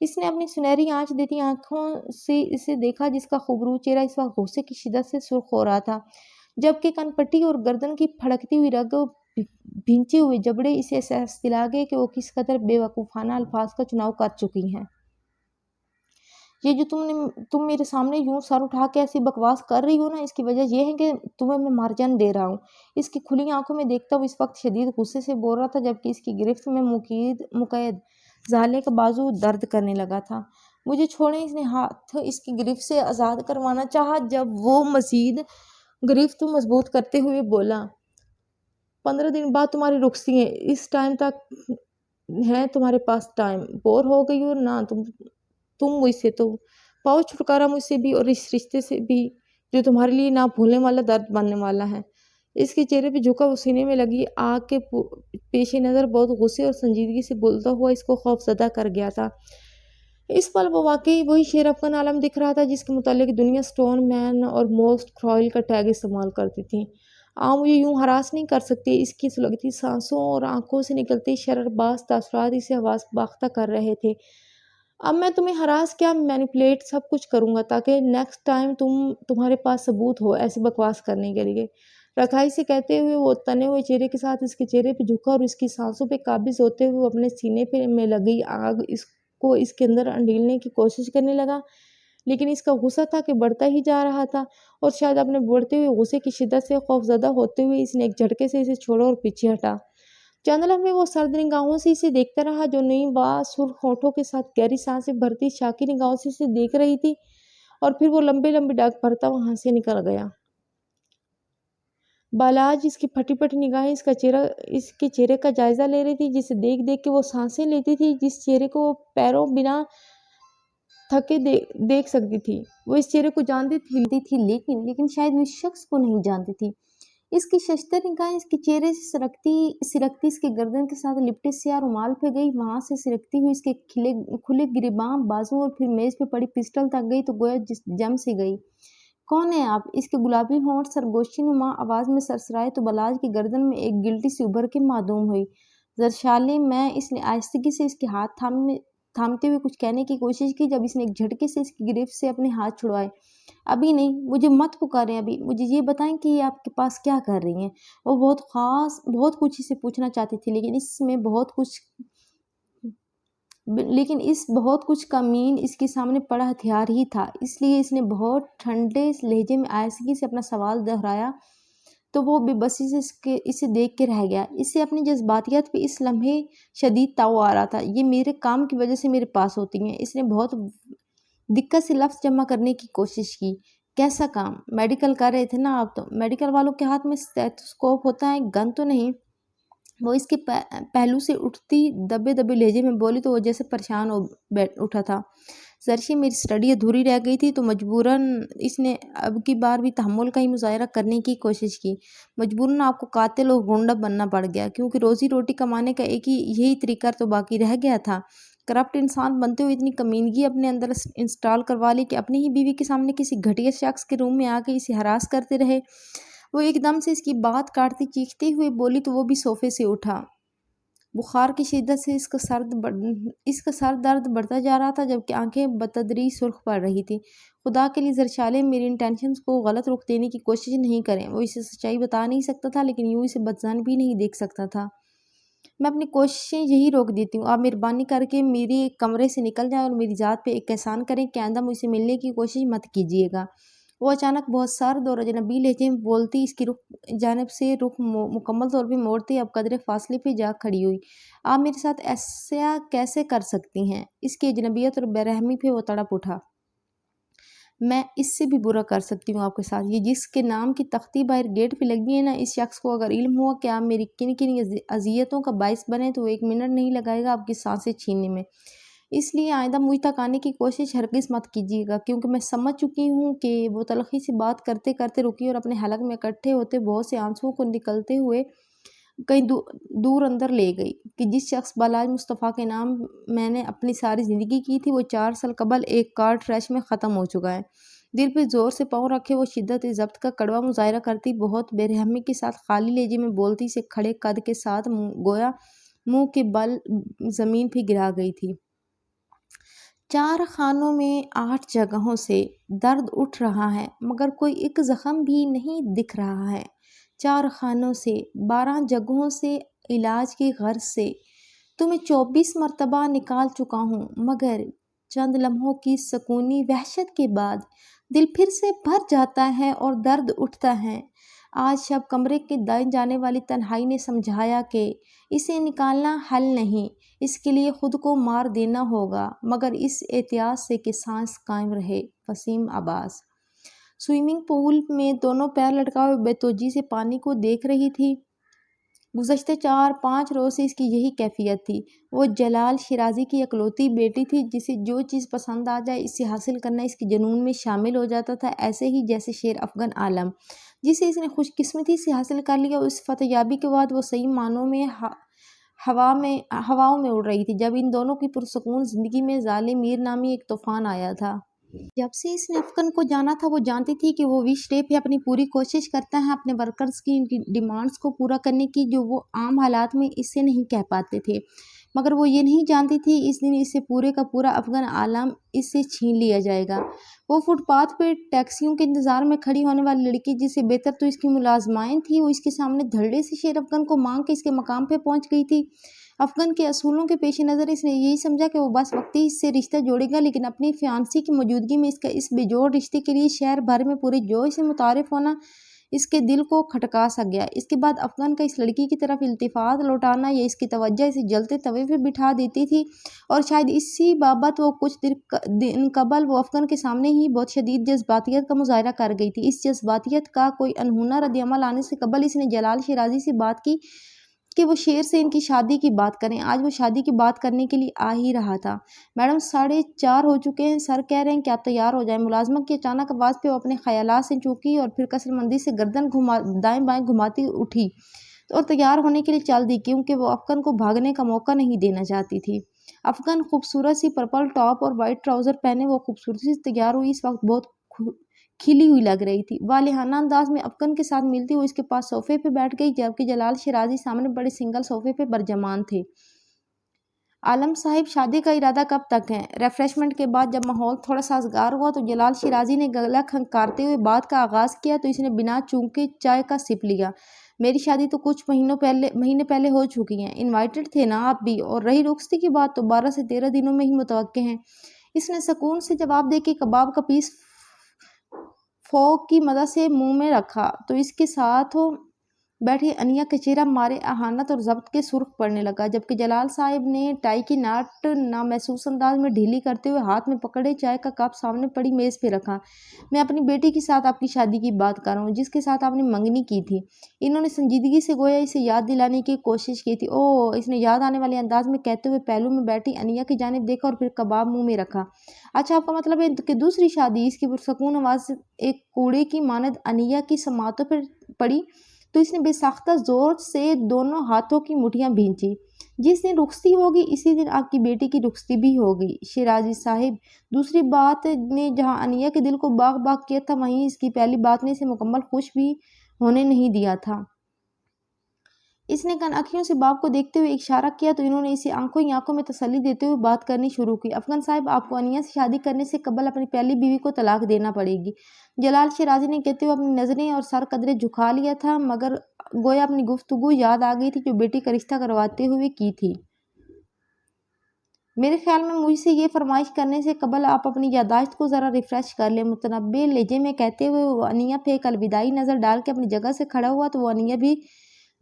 اس نے اپنی سنہری آنچ دیتی آنکھوں سے اسے دیکھا، جس کا خوبرو چہرہ اس وقت غصے کی شدت سے سرخ ہو رہا تھا، جبکہ کن پٹی اور گردن کی پھڑکتی ہوئی رگ اور بھینچے ہوئے جبڑے اسے احساس دلا گئے کہ وہ کس قدر بے وقوفانہ الفاظ کا چناؤ کر چکی ہیں۔ یہ جو تم میرے سامنے یوں سر اٹھا کے ایسی بکواس کر رہی ہو نا، اس کی وجہ یہ ہے کہ تمہیں میں مار جان دے رہا ہوں۔ اس کی کھلی آنکھوں میں دیکھتا وہ اس وقت شدید غصے سے بول رہا تھا، جبکہ اس کی گرفت میں مقید زالے کا بازو درد کرنے لگا تھا۔ مجھے چھوڑیں، اس نے ہاتھ اس کی گرفت سے آزاد کروانا چاہا، جب وہ مزید گرفت مضبوط کرتے ہوئے بولا، 15 دن بعد تمہاری رخصتی ہے، اس ٹائم تک ہے تمہارے پاس ٹائم۔ بور ہو گئی ہو نا تم مجھ سے، تو پاؤ چھٹکارا مجھ سے بھی اور اس رشتے سے بھی جو تمہارے لیے نہ بھولنے والا درد بننے والا ہے۔ اس کے چہرے پہ جھکا وہ سینے میں لگی آگ کے پیش نظر بہت غصے اور سنجیدگی سے بولتا ہوا اس کو خوف زدہ کر گیا تھا۔ اس پل وہ واقعی وہی شیر افغان عالم دکھ رہا تھا جس کے متعلق دنیا سٹون مین اور موسٹ کروئل کا ٹیگ استعمال کرتی تھی۔ مجھے یوں ہراس نہیں کر سکتے، اس کی سلگتی سانسوں اور آنکھوں سے نکلتے شرر باز تاثرات اسے حواس باختہ کر رہے تھے۔ اب میں تمہیں ہراس کیا مینیپولیٹ سب کچھ کروں گا تاکہ نیکسٹ ٹائم تمہارے پاس ثبوت ہو ایسی بکواس کرنے کے لیے۔ رکھائی سے کہتے ہوئے وہ تنے ہوئے چہرے کے ساتھ اس کے چہرے پہ جھکا اور اس کی سانسوں پہ قابض ہوتے ہوئے اپنے سینے پہ میں لگی آگ اس کے اندر انڈیلنے کی کوشش کرنے لگا، لیکن اس کا غصہ تھا کہ بڑھتا ہی جا رہا تھا، اور شاید اپنے بڑھتے ہوئے غصے کی شدت سے خوف زدہ ہوتے ہوئے اس نے ایک جھٹکے سے اسے چھوڑا اور پیچھے ہٹا۔ چند لمحے وہ سرد نگاہوں سے اسے دیکھتا رہا، جو نئی سرخ ہونٹوں کے ساتھ گہری سانسیں بھرتی شاکی نگاہوں سے اسے دیکھ رہی تھی، اور پھر وہ لمبے لمبے ڈاک بھرتا وہاں سے نکل گیا۔ بالاج اس کی پھٹی پھٹی نگاہیں اس کے چہرے کا جائزہ لے رہی تھی، جسے دیکھ دیکھ کے وہ سانسیں لیتی تھی، جس چہرے کو وہ پیروں بنا تھکے دیکھ سکتی تھی۔ وہ اس چہرے کو جانتی تھی لیکن شاید وہ اس شخص کو نہیں جانتی تھی۔ اس کی ششتر نگاہیں اس کے چہرے سے سرکتی اس کے گردن کے ساتھ لپٹے سیاہ رومال پہ گئی، وہاں سے سرکتی ہوئی اس کے کھلے گریباں بازو اور پھر میز پہ پڑی پسٹل تک گئی، تو گویا جم سے گئی۔ کون ہیں آپ؟ اس کے گلابی ہونٹ سرگوشی نما آواز میں سرسرائے تو بالاج کی گردن میں ایک گلٹی سی ابھر کے معدوم ہوئی۔ زرشالے میں، اس نے آہستگی سے اس کے ہاتھ تھامتے ہوئے کچھ کہنے کی کوشش کی، جب اس نے ایک جھٹکے سے اس کی گرفت سے اپنے ہاتھ چھڑوائے۔ ابھی نہیں، مجھے مت پکاریں ابھی، مجھے یہ بتائیں کہ یہ آپ کے پاس کیا کر رہی ہیں۔ وہ بہت کچھ اسے پوچھنا چاہتی تھی، لیکن بہت کچھ کا مین اس کے سامنے پڑا ہتھیار ہی تھا، اس لیے اس نے بہت ٹھنڈے لہجے میں آہستگی سے اپنا سوال دہرایا، تو وہ بے بسی سے اسے دیکھ کے رہ گیا۔ اسے اپنی جذباتیت پہ اس لمحے شدید تاؤ آ رہا تھا۔ یہ میرے کام کی وجہ سے میرے پاس ہوتی ہیں۔ اس نے بہت دقت سے لفظ جمع کرنے کی کوشش کی۔ کیسا کام؟ میڈیکل کر رہے تھے نا آپ تو؟ میڈیکل والوں کے ہاتھ میں اسٹیتھوسکوپ ہوتا ہے، گن تو نہیں؟ وہ اس کے پہلو سے اٹھتی دبے دبے لہجے میں بولی تو وہ جیسے پریشان ہو اٹھا تھا۔ سرشی، میری اسٹڈی ادھوری رہ گئی تھی تو مجبوراً اس نے اب کی بار بھی تحمل کا ہی مظاہرہ کرنے کی کوشش کی۔ مجبوراً آپ کو قاتل اور غنڈہ بننا پڑ گیا، کیونکہ روزی روٹی کمانے کا یہی طریقہ تو باقی رہ گیا تھا۔ کرپٹ انسان بنتے ہوئے اتنی کمینگی اپنے اندر انسٹال کروا لی کہ اپنی ہی بیوی کے سامنے کسی گھٹیا شخص کے روم میں آ کے اسے ہراس کرتے رہے۔ وہ ایک دم سے اس کی بات کاٹتی چیختے ہوئے بولی تو وہ بھی صوفے سے اٹھا۔ بخار کی شدت سے اس کا سر درد بڑھتا جا رہا تھا، جبکہ آنکھیں بتدریج سرخ پڑ رہی تھی۔ خدا کے لیے زرشالے، میری انٹینشنز کو غلط رخ دینے کی کوشش نہیں کریں۔ وہ اسے سچائی بتا نہیں سکتا تھا، لیکن یوں اسے بدظن بھی نہیں دیکھ سکتا تھا۔ میں اپنی کوششیں یہی روک دیتی ہوں، آپ مہربانی کر کے میرے کمرے سے نکل جائیں اور میری ذات پہ ایک احسان کریں کہ آئندہ مجھ سے ملنے کی کوشش مت کیجیے گا۔ وہ اچانک بہت سرد اور اجنبی لہجے میں بولتی اس کی جانب سے رخ مکمل طور پہ موڑتی اب قدرے فاصلے پہ جا کھڑی ہوئی۔ آپ میرے ساتھ ایسا کیسے کر سکتی ہیں؟ اس کی اجنبیت اور بے رحمی پہ وہ تڑپ اٹھا۔ میں اس سے بھی برا کر سکتی ہوں آپ کے ساتھ۔ یہ جس کے نام کی تختی باہر گیٹ پہ لگی ہے نا، اس شخص کو اگر علم ہوا کہ آپ میری کن اذیتوں کا باعث بنے تو وہ 1 منٹ نہیں لگائے گا آپ کی سانسیں چھیننے میں۔ اس لیے آئندہ مجھ تک آنے کی کوشش ہرگز مت کیجیے گا، کیونکہ میں سمجھ چکی ہوں کہ وہ تلخی سے بات کرتے کرتے رکی اور اپنے حلق میں اکٹھے ہوتے بہت سے آنسوؤں کو نکلتے ہوئے کہیں دور اندر لے گئی کہ جس شخص بالاج مصطفیٰ کے نام میں نے اپنی ساری زندگی کی تھی، وہ 4 سال قبل ایک کار کریش میں ختم ہو چکا ہے۔ دل پہ زور سے پاؤں رکھے وہ شدت ضبط کا کڑوا مظاہرہ کرتی، بہت بے رحمی کے ساتھ خالی لہجے میں بولتی سے کھڑے قد کے ساتھ گویا منہ کے بل زمین پہ گرا گئی تھی۔ 4 خانوں میں 8 جگہوں سے درد اٹھ رہا ہے مگر کوئی ایک زخم بھی نہیں دکھ رہا ہے۔ 4 خانوں سے 12 جگہوں سے علاج کی غرض سے تمہیں 24 مرتبہ نکال چکا ہوں مگر چند لمحوں کی سکونی وحشت کے بعد دل پھر سے بھر جاتا ہے اور درد اٹھتا ہے۔ آج شب کمرے کے دائیں جانے والی تنہائی نے سمجھایا کہ اسے نکالنا حل نہیں، اس کے لیے خود کو مار دینا ہوگا مگر اس احتیاط سے کہ سانس قائم رہے۔ وسیم عباس۔ سوئمنگ پول میں دونوں پیر لٹکائے ہوئے بے توجہی سے پانی کو دیکھ رہی تھی۔ گزشتہ 4-5 روز سے اس کی یہی کیفیت تھی۔ وہ جلال شیرازی کی اکلوتی بیٹی تھی جسے جو چیز پسند آ جائے اسے حاصل کرنا اس کے جنون میں شامل ہو جاتا تھا، ایسے ہی جیسے شیر افغان عالم جسے اس نے خوش قسمتی سے حاصل کر لیا۔ اس فتح یابی کے بعد وہ صحیح معنوں میں ہواؤں میں اڑ رہی تھی جب ان دونوں کی پرسکون زندگی میں ظالم میر نامی ایک طوفان آیا تھا۔ جب سے اس نے افغان کو جانا تھا وہ جانتی تھی کہ وہ وش ڈے پہ اپنی پوری کوشش کرتا ہے اپنے ورکرز کی ان کی ڈیمانڈز کو پورا کرنے کی جو وہ عام حالات میں اس سے نہیں کہہ پاتے تھے، مگر وہ یہ نہیں جانتی تھی اس دن اسے پورے کا پورا افغان عالم اس سے چھین لیا جائے گا۔ وہ فٹ پاتھ پہ ٹیکسیوں کے انتظار میں کھڑی ہونے والی لڑکی جس سے بہتر تو اس کی ملازمائیں تھیں، وہ اس کے سامنے دھڑے سے شیر افغان کو مانگ کے اس کے مقام پہ پہنچ گئی تھی۔ افغان کے اصولوں کے پیش نظر اس نے یہی سمجھا کہ وہ بس وقتی اس سے رشتہ جوڑے گا، لیکن اپنی فیانسی کی موجودگی میں اس کا اس بے جوڑ رشتے کے لیے شہر بھر میں پورے جوش سے متعارف ہونا اس کے دل کو کھٹکا سا گیا۔ اس کے بعد افغان کا اس لڑکی کی طرف التفات لوٹانا یا اس کی توجہ اسے جلتے توے پہ بٹھا دیتی تھی، اور شاید اسی بابت وہ کچھ دن قبل وہ افغان کے سامنے ہی بہت شدید جذباتیت کا مظاہرہ کر گئی تھی۔ اس جذباتیت کا کوئی انہونہ رد عمل آنے سے قبل اس نے جلال شیرازی سے بات کی کہ وہ شیر سے ان کی شادی کی بات کریں۔ آج وہ شادی کی بات کرنے کے لیے آ ہی رہا تھا۔ میڈم 4:30 ہو چکے ہیں، سر کہہ رہے ہیں کہ آپ تیار ہو جائیں۔ ملازمہ کی اچانک آواز پہ وہ اپنے خیالات سے چونکی اور پھر کثرمندی سے گردن دائیں بائیں گھماتی اٹھی اور تیار ہونے کے لیے چل دی کیونکہ وہ افغان کو بھاگنے کا موقع نہیں دینا چاہتی تھی۔ افغان خوبصورت سی پرپل ٹاپ اور وائٹ ٹراؤزر پہنے وہ خوبصورتی سے تیار ہوئی، اس وقت بہت کھلی ہوئی لگ رہی تھی۔ والہانہ انداز میں افغان کے ساتھ ملتی ہوئی اس کے پاس صوفے پہ بیٹھ گئی جبکہ جلال شیرازی سامنے بڑے سنگل صوفے پہ برجمان تھے۔ عالم صاحب شادی کا ارادہ کب تک ہے؟ ریفریشمنٹ کے بعد جب ماحول تھوڑا سازگار ہوا تو جلال شیرازی نے گلا کھنکارتے ہوئے بات کا آغاز کیا تو اس نے بنا چونکے چائے کا سپ لیا۔ میری شادی تو کچھ مہینے پہلے ہو چکی ہے، انوائٹڈ تھے نا آپ بھی، اور رہی رخصتی کی بات تو 12 سے 13 دنوں میں ہی متوقع ہے۔ اس نے سکون سے جواب دے کے کباب کا پیس فورک کی مدد سے منہ میں رکھا تو اس کے ساتھ بیٹھی انیا کا چہرہ مارے اہانت اور ضبط کے سرخ پڑنے لگا، جبکہ جلال صاحب نے ٹائی کی ناٹ نامحسوس انداز میں ڈھیلی کرتے ہوئے ہاتھ میں پکڑے چائے کا کپ سامنے پڑی میز پہ رکھا۔ میں اپنی بیٹی کے ساتھ آپ کی شادی کی بات کر رہا ہوں، جس کے ساتھ آپ نے منگنی کی تھی۔ انہوں نے سنجیدگی سے گویا اسے یاد دلانے کی کوشش کی تھی۔ اوہ، اس نے یاد آنے والے انداز میں کہتے ہوئے پہلو میں بیٹھی انیا کی جانب دیکھا اور پھر کباب منہ میں رکھا۔ اچھا، آپ کا مطلب ہے کہ دوسری شادی؟ اس کی پرسکون آواز ایک کوڑے کی مانند انیا کی سماعتوں پر پڑی تو اس نے بے ساختہ زور سے دونوں ہاتھوں کی مٹھیاں بھینچی۔ جس دن رخصتی ہوگی اسی دن آپ کی بیٹی کی رخصتی بھی ہوگی شیرازی صاحب۔ دوسری بات نے جہاں انیا کے دل کو باغ باغ کیا تھا وہیں اس کی پہلی بات نے اسے مکمل خوش بھی ہونے نہیں دیا تھا۔ اس نے کن اکھیوں سے باپ کو دیکھتے ہوئے ایک اشارہ کیا تو انہوں نے اسے آنکھوں ہی آنکھوں میں تسلی دیتے ہوئے بات کرنی شروع کی۔ افغان صاحب، آپ کو انیا سے شادی کرنے سے قبل اپنی پہلی بیوی کو طلاق دینا پڑے گی، جلال شیرازی نے کہتے ہوئے اپنی نظریں اور سر قدرے جھکا لیا تھا مگر گویا اپنی گفتگو یاد آ گئی تھی جو بیٹی کا رشتہ کرواتے ہوئے کی تھی۔ میرے خیال میں مجھ سے یہ فرمائش کرنے سے قبل آپ اپنی یادداشت کو ذرا ریفریش کر لیں، متنبع لہجے میں کہتے ہوئے وہ انیا پہ ایک الوداعی نظر ڈال کے اپنی جگہ سے کھڑا ہوا تو وہ انیا بھی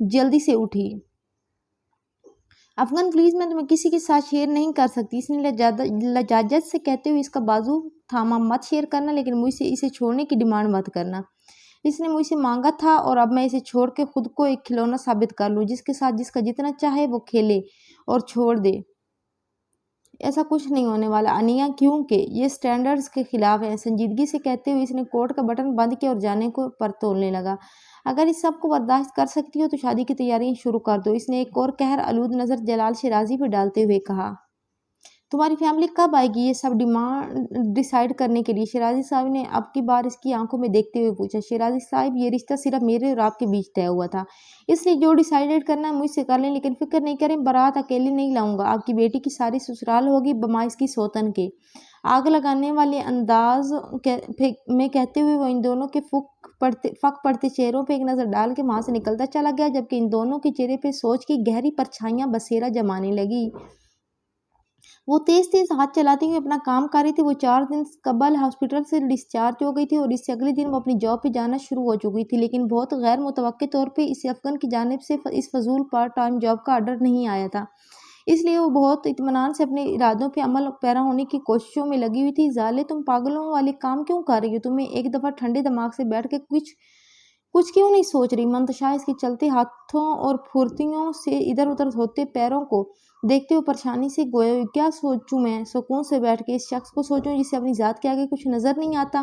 جلدی سے اٹھی۔ افغان پلیز، میں تمہیں کسی کے ساتھ شیئر نہیں کر سکتی، اس نے لجاجت سے کہتے ہوئے اس کا بازو تھاما۔ مت شیئر کرنا لیکن مجھ سے اسے چھوڑنے کی ڈیمانڈ مت کرنا۔ اس نے مجھ سے مانگا تھا اور اب میں اسے چھوڑ کے خود کو ایک کھلونا ثابت کر لوں جس کے ساتھ جس کا جتنا چاہے وہ کھیلے اور چھوڑ دے۔ ایسا کچھ نہیں ہونے والا انیا، کیونکہ یہ سٹینڈرڈز کے خلاف ہے۔ سنجیدگی سے کہتے ہوئے اس نے کوٹ کا بٹن بند کیا اور جانے کو پر تولنے لگا۔ اگر اس سب کو برداشت کر سکتی ہو تو شادی کی تیاریاں شروع کر دو، اس نے ایک اور قہر آلود نظر جلال شیرازی پہ ڈالتے ہوئے کہا۔ تمہاری فیملی کب آئے گی یہ سب ڈیسائیڈ کرنے کے لیے؟ شیرازی صاحب نے اب کی بار اس کی آنکھوں میں دیکھتے ہوئے پوچھا۔ شیرازی صاحب یہ رشتہ صرف میرے اور آپ کے بیچ طے ہوا تھا، اس لیے جو ڈیسائیڈ کرنا ہے مجھ سے کر لیں، لیکن فکر نہیں کریں، بارات اکیلے نہیں لاؤں گا، آپ کی بیٹی کی ساری سسرال ہوگی بما اس کی سوتن کے۔ آگ لگانے والے انداز میں کہتے ہوئے وہ ان دونوں کے فک پڑتے چہروں پہ ایک نظر ڈال کے وہاں سے نکلتا چلا گیا، جبکہ ان دونوں کے چہرے پہ سوچ کی گہری پرچھائیاں بسیرا جمانے لگی۔ وہ تیز تیز ہاتھ چلاتی ہوئی اپنا کام کر رہی تھی۔ وہ 4 دن قبل ہاسپٹل سے ڈسچارج ہو گئی تھی اور اس سے اگلے دن وہ اپنی جاب پہ جانا شروع ہو چکی تھی، لیکن بہت غیر متوقع طور پہ اسے افغان کی جانب سے اس فضول پارٹ ٹائم جاب کا آرڈر نہیں آیا تھا، اس لیے وہ بہت اطمینان سے اپنے ارادوں پہ عمل پیرا ہونے کی کوششوں میں لگی ہوئی تھی۔ ظالے، تم پاگلوں والے کام کیوں کر رہی ہو؟ تمہیں ایک دفعہ ٹھنڈے دماغ سے بیٹھ کے کچھ کیوں نہیں سوچ رہی؟ منتشا اس کے چلتے ہاتھوں اور پھرتیوں سے ادھر ادھر ہوتے پیروں کو دیکھتے ہوئے پریشانی سے گویا، کیا سوچوں میں؟ سکون سے بیٹھ کے اس شخص کو سوچوں جسے اپنی ذات کے آگے کچھ نظر نہیں آتا،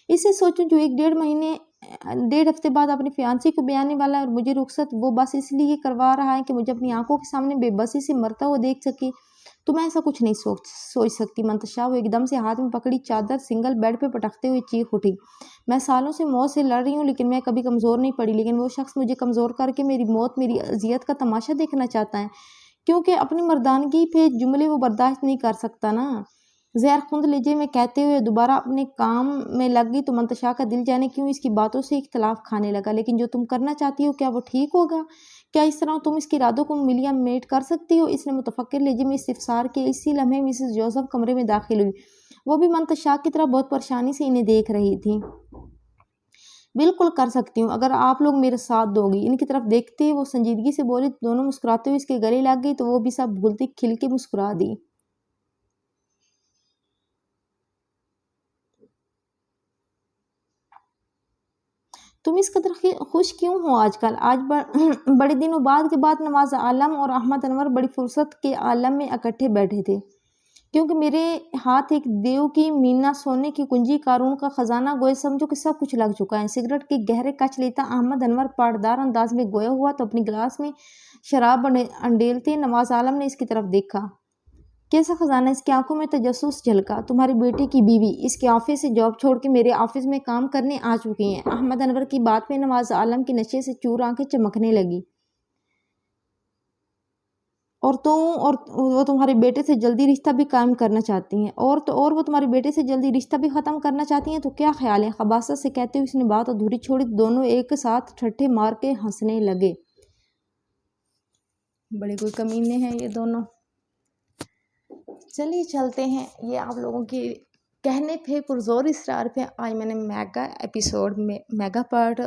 اسے سوچوں جو 1.5 ہفتے بعد اپنی فیانسی کو بیانے والا ہے، اور مجھے رخصت وہ بس اس لیے کروا رہا ہے کہ مجھے اپنی آنکھوں کے سامنے بے بسی سے مرتا ہوا دیکھ سکے۔ تم ایسا کچھ نہیں سوچ سکتی منتشا۔ وہ ایک دم سے ہاتھ میں پکڑی چادر سنگل بیڈ پہ پٹکتے ہوئے چیخ اٹھی۔ میں سالوں سے موت سے لڑ رہی ہوں لیکن میں کبھی کمزور نہیں پڑی، لیکن وہ شخص مجھے کمزور کر کے میری موت، میری اذیت کا تماشا دیکھنا چاہتا ہے، کیونکہ اپنی مردانگی پہ جملے وہ برداشت نہیں کر سکتا نا۔ زہر خوند لہجے میں کہتے ہوئے دوبارہ اپنے کام میں لگ گئی تو منتشا کا دل جانے کیوں اس کی باتوں سے اختلاف کھانے لگا۔ لیکن جو تم کرنا چاہتی ہو کیا وہ ٹھیک ہوگا؟ کیا اس طرح تم اس کے ارادوں کو ملیا میٹ کر سکتی ہو؟ اس نے متفکر لہجے میں استفسار کیا۔ اسی لمحے مسز جوزف کمرے میں داخل ہوئی، وہ بھی منتشا کی طرح بہت پریشانی سے انہیں دیکھ رہی تھی۔ بالکل کر سکتی ہوں اگر آپ لوگ میرے ساتھ دو گی، ان کی طرف دیکھتے وہ سنجیدگی سے بولی۔ دونوں مسکراتے ہوئے اس کے گلے لگ گئی تو وہ بھی سب بھولتی کھل کے مسکرا دی۔ تم اس قدر خوش کیوں ہو آج کل؟ آج بڑے دنوں بعد نواز عالم اور احمد انور بڑی فرصت کے عالم میں اکٹھے بیٹھے تھے، کیونکہ میرے ہاتھ ایک دیو کی مینا، سونے کی کنجی، قارون کا خزانہ، گویا سمجھو کہ سب کچھ لگ چکا ہے۔ سگریٹ کے گہرے کچ لیتا احمد انور پاٹدار انداز میں گویا ہوا تو اپنی گلاس میں شراب انڈیلتے نواز عالم نے اس کی طرف دیکھا۔ کیسا خزانہ؟ اس کی آنکھوں میں تجسس جھلکا۔ تمہاری بیٹے کی بیوی اس کے آفس سے جاب چھوڑ کے میرے آفس میں کام کرنے آ چکی ہیں۔ احمد انور کی بات میں نواز عالم کی نشے سے چور آنکھیں چمکنے لگی۔ اور وہ تمہارے بیٹے سے جلدی رشتہ بھی قائم کرنا چاہتی ہیں، اور وہ تمہارے بیٹے سے جلدی رشتہ بھی ختم کرنا چاہتی ہیں، تو کیا خیال ہے؟ خباثت سے کہتے ہوئے اس نے بات ادھوری چھوڑی۔ دونوں ایک ساتھ ٹھٹھے مار کے ہنسنے لگے۔ بڑے کوئی کمینے ہیں یہ دونوں۔ چلیے چلتے ہیں، یہ آپ لوگوں کے کہنے پہ پرزور اصرار پہ آج میں نے میگا ایپیسوڈ میں میگا پارٹ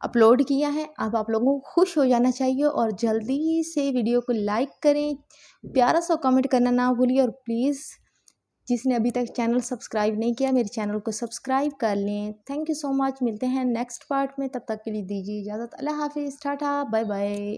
اپلوڈ کیا ہے۔ اب آپ لوگوں کو خوش ہو جانا چاہیے اور جلدی سے ویڈیو کو لائک کریں، پیارا سا کمنٹ کرنا نہ بھولیے، اور پلیز جس نے ابھی تک چینل سبسکرائب نہیں کیا میرے چینل کو سبسکرائب کر لیں۔ تھینک یو سو مچ، ملتے ہیں نیکسٹ پارٹ میں، تب تک کے لیے دیجیے اجازت۔ اللہ حافظ، ٹاٹا، بائے بائے۔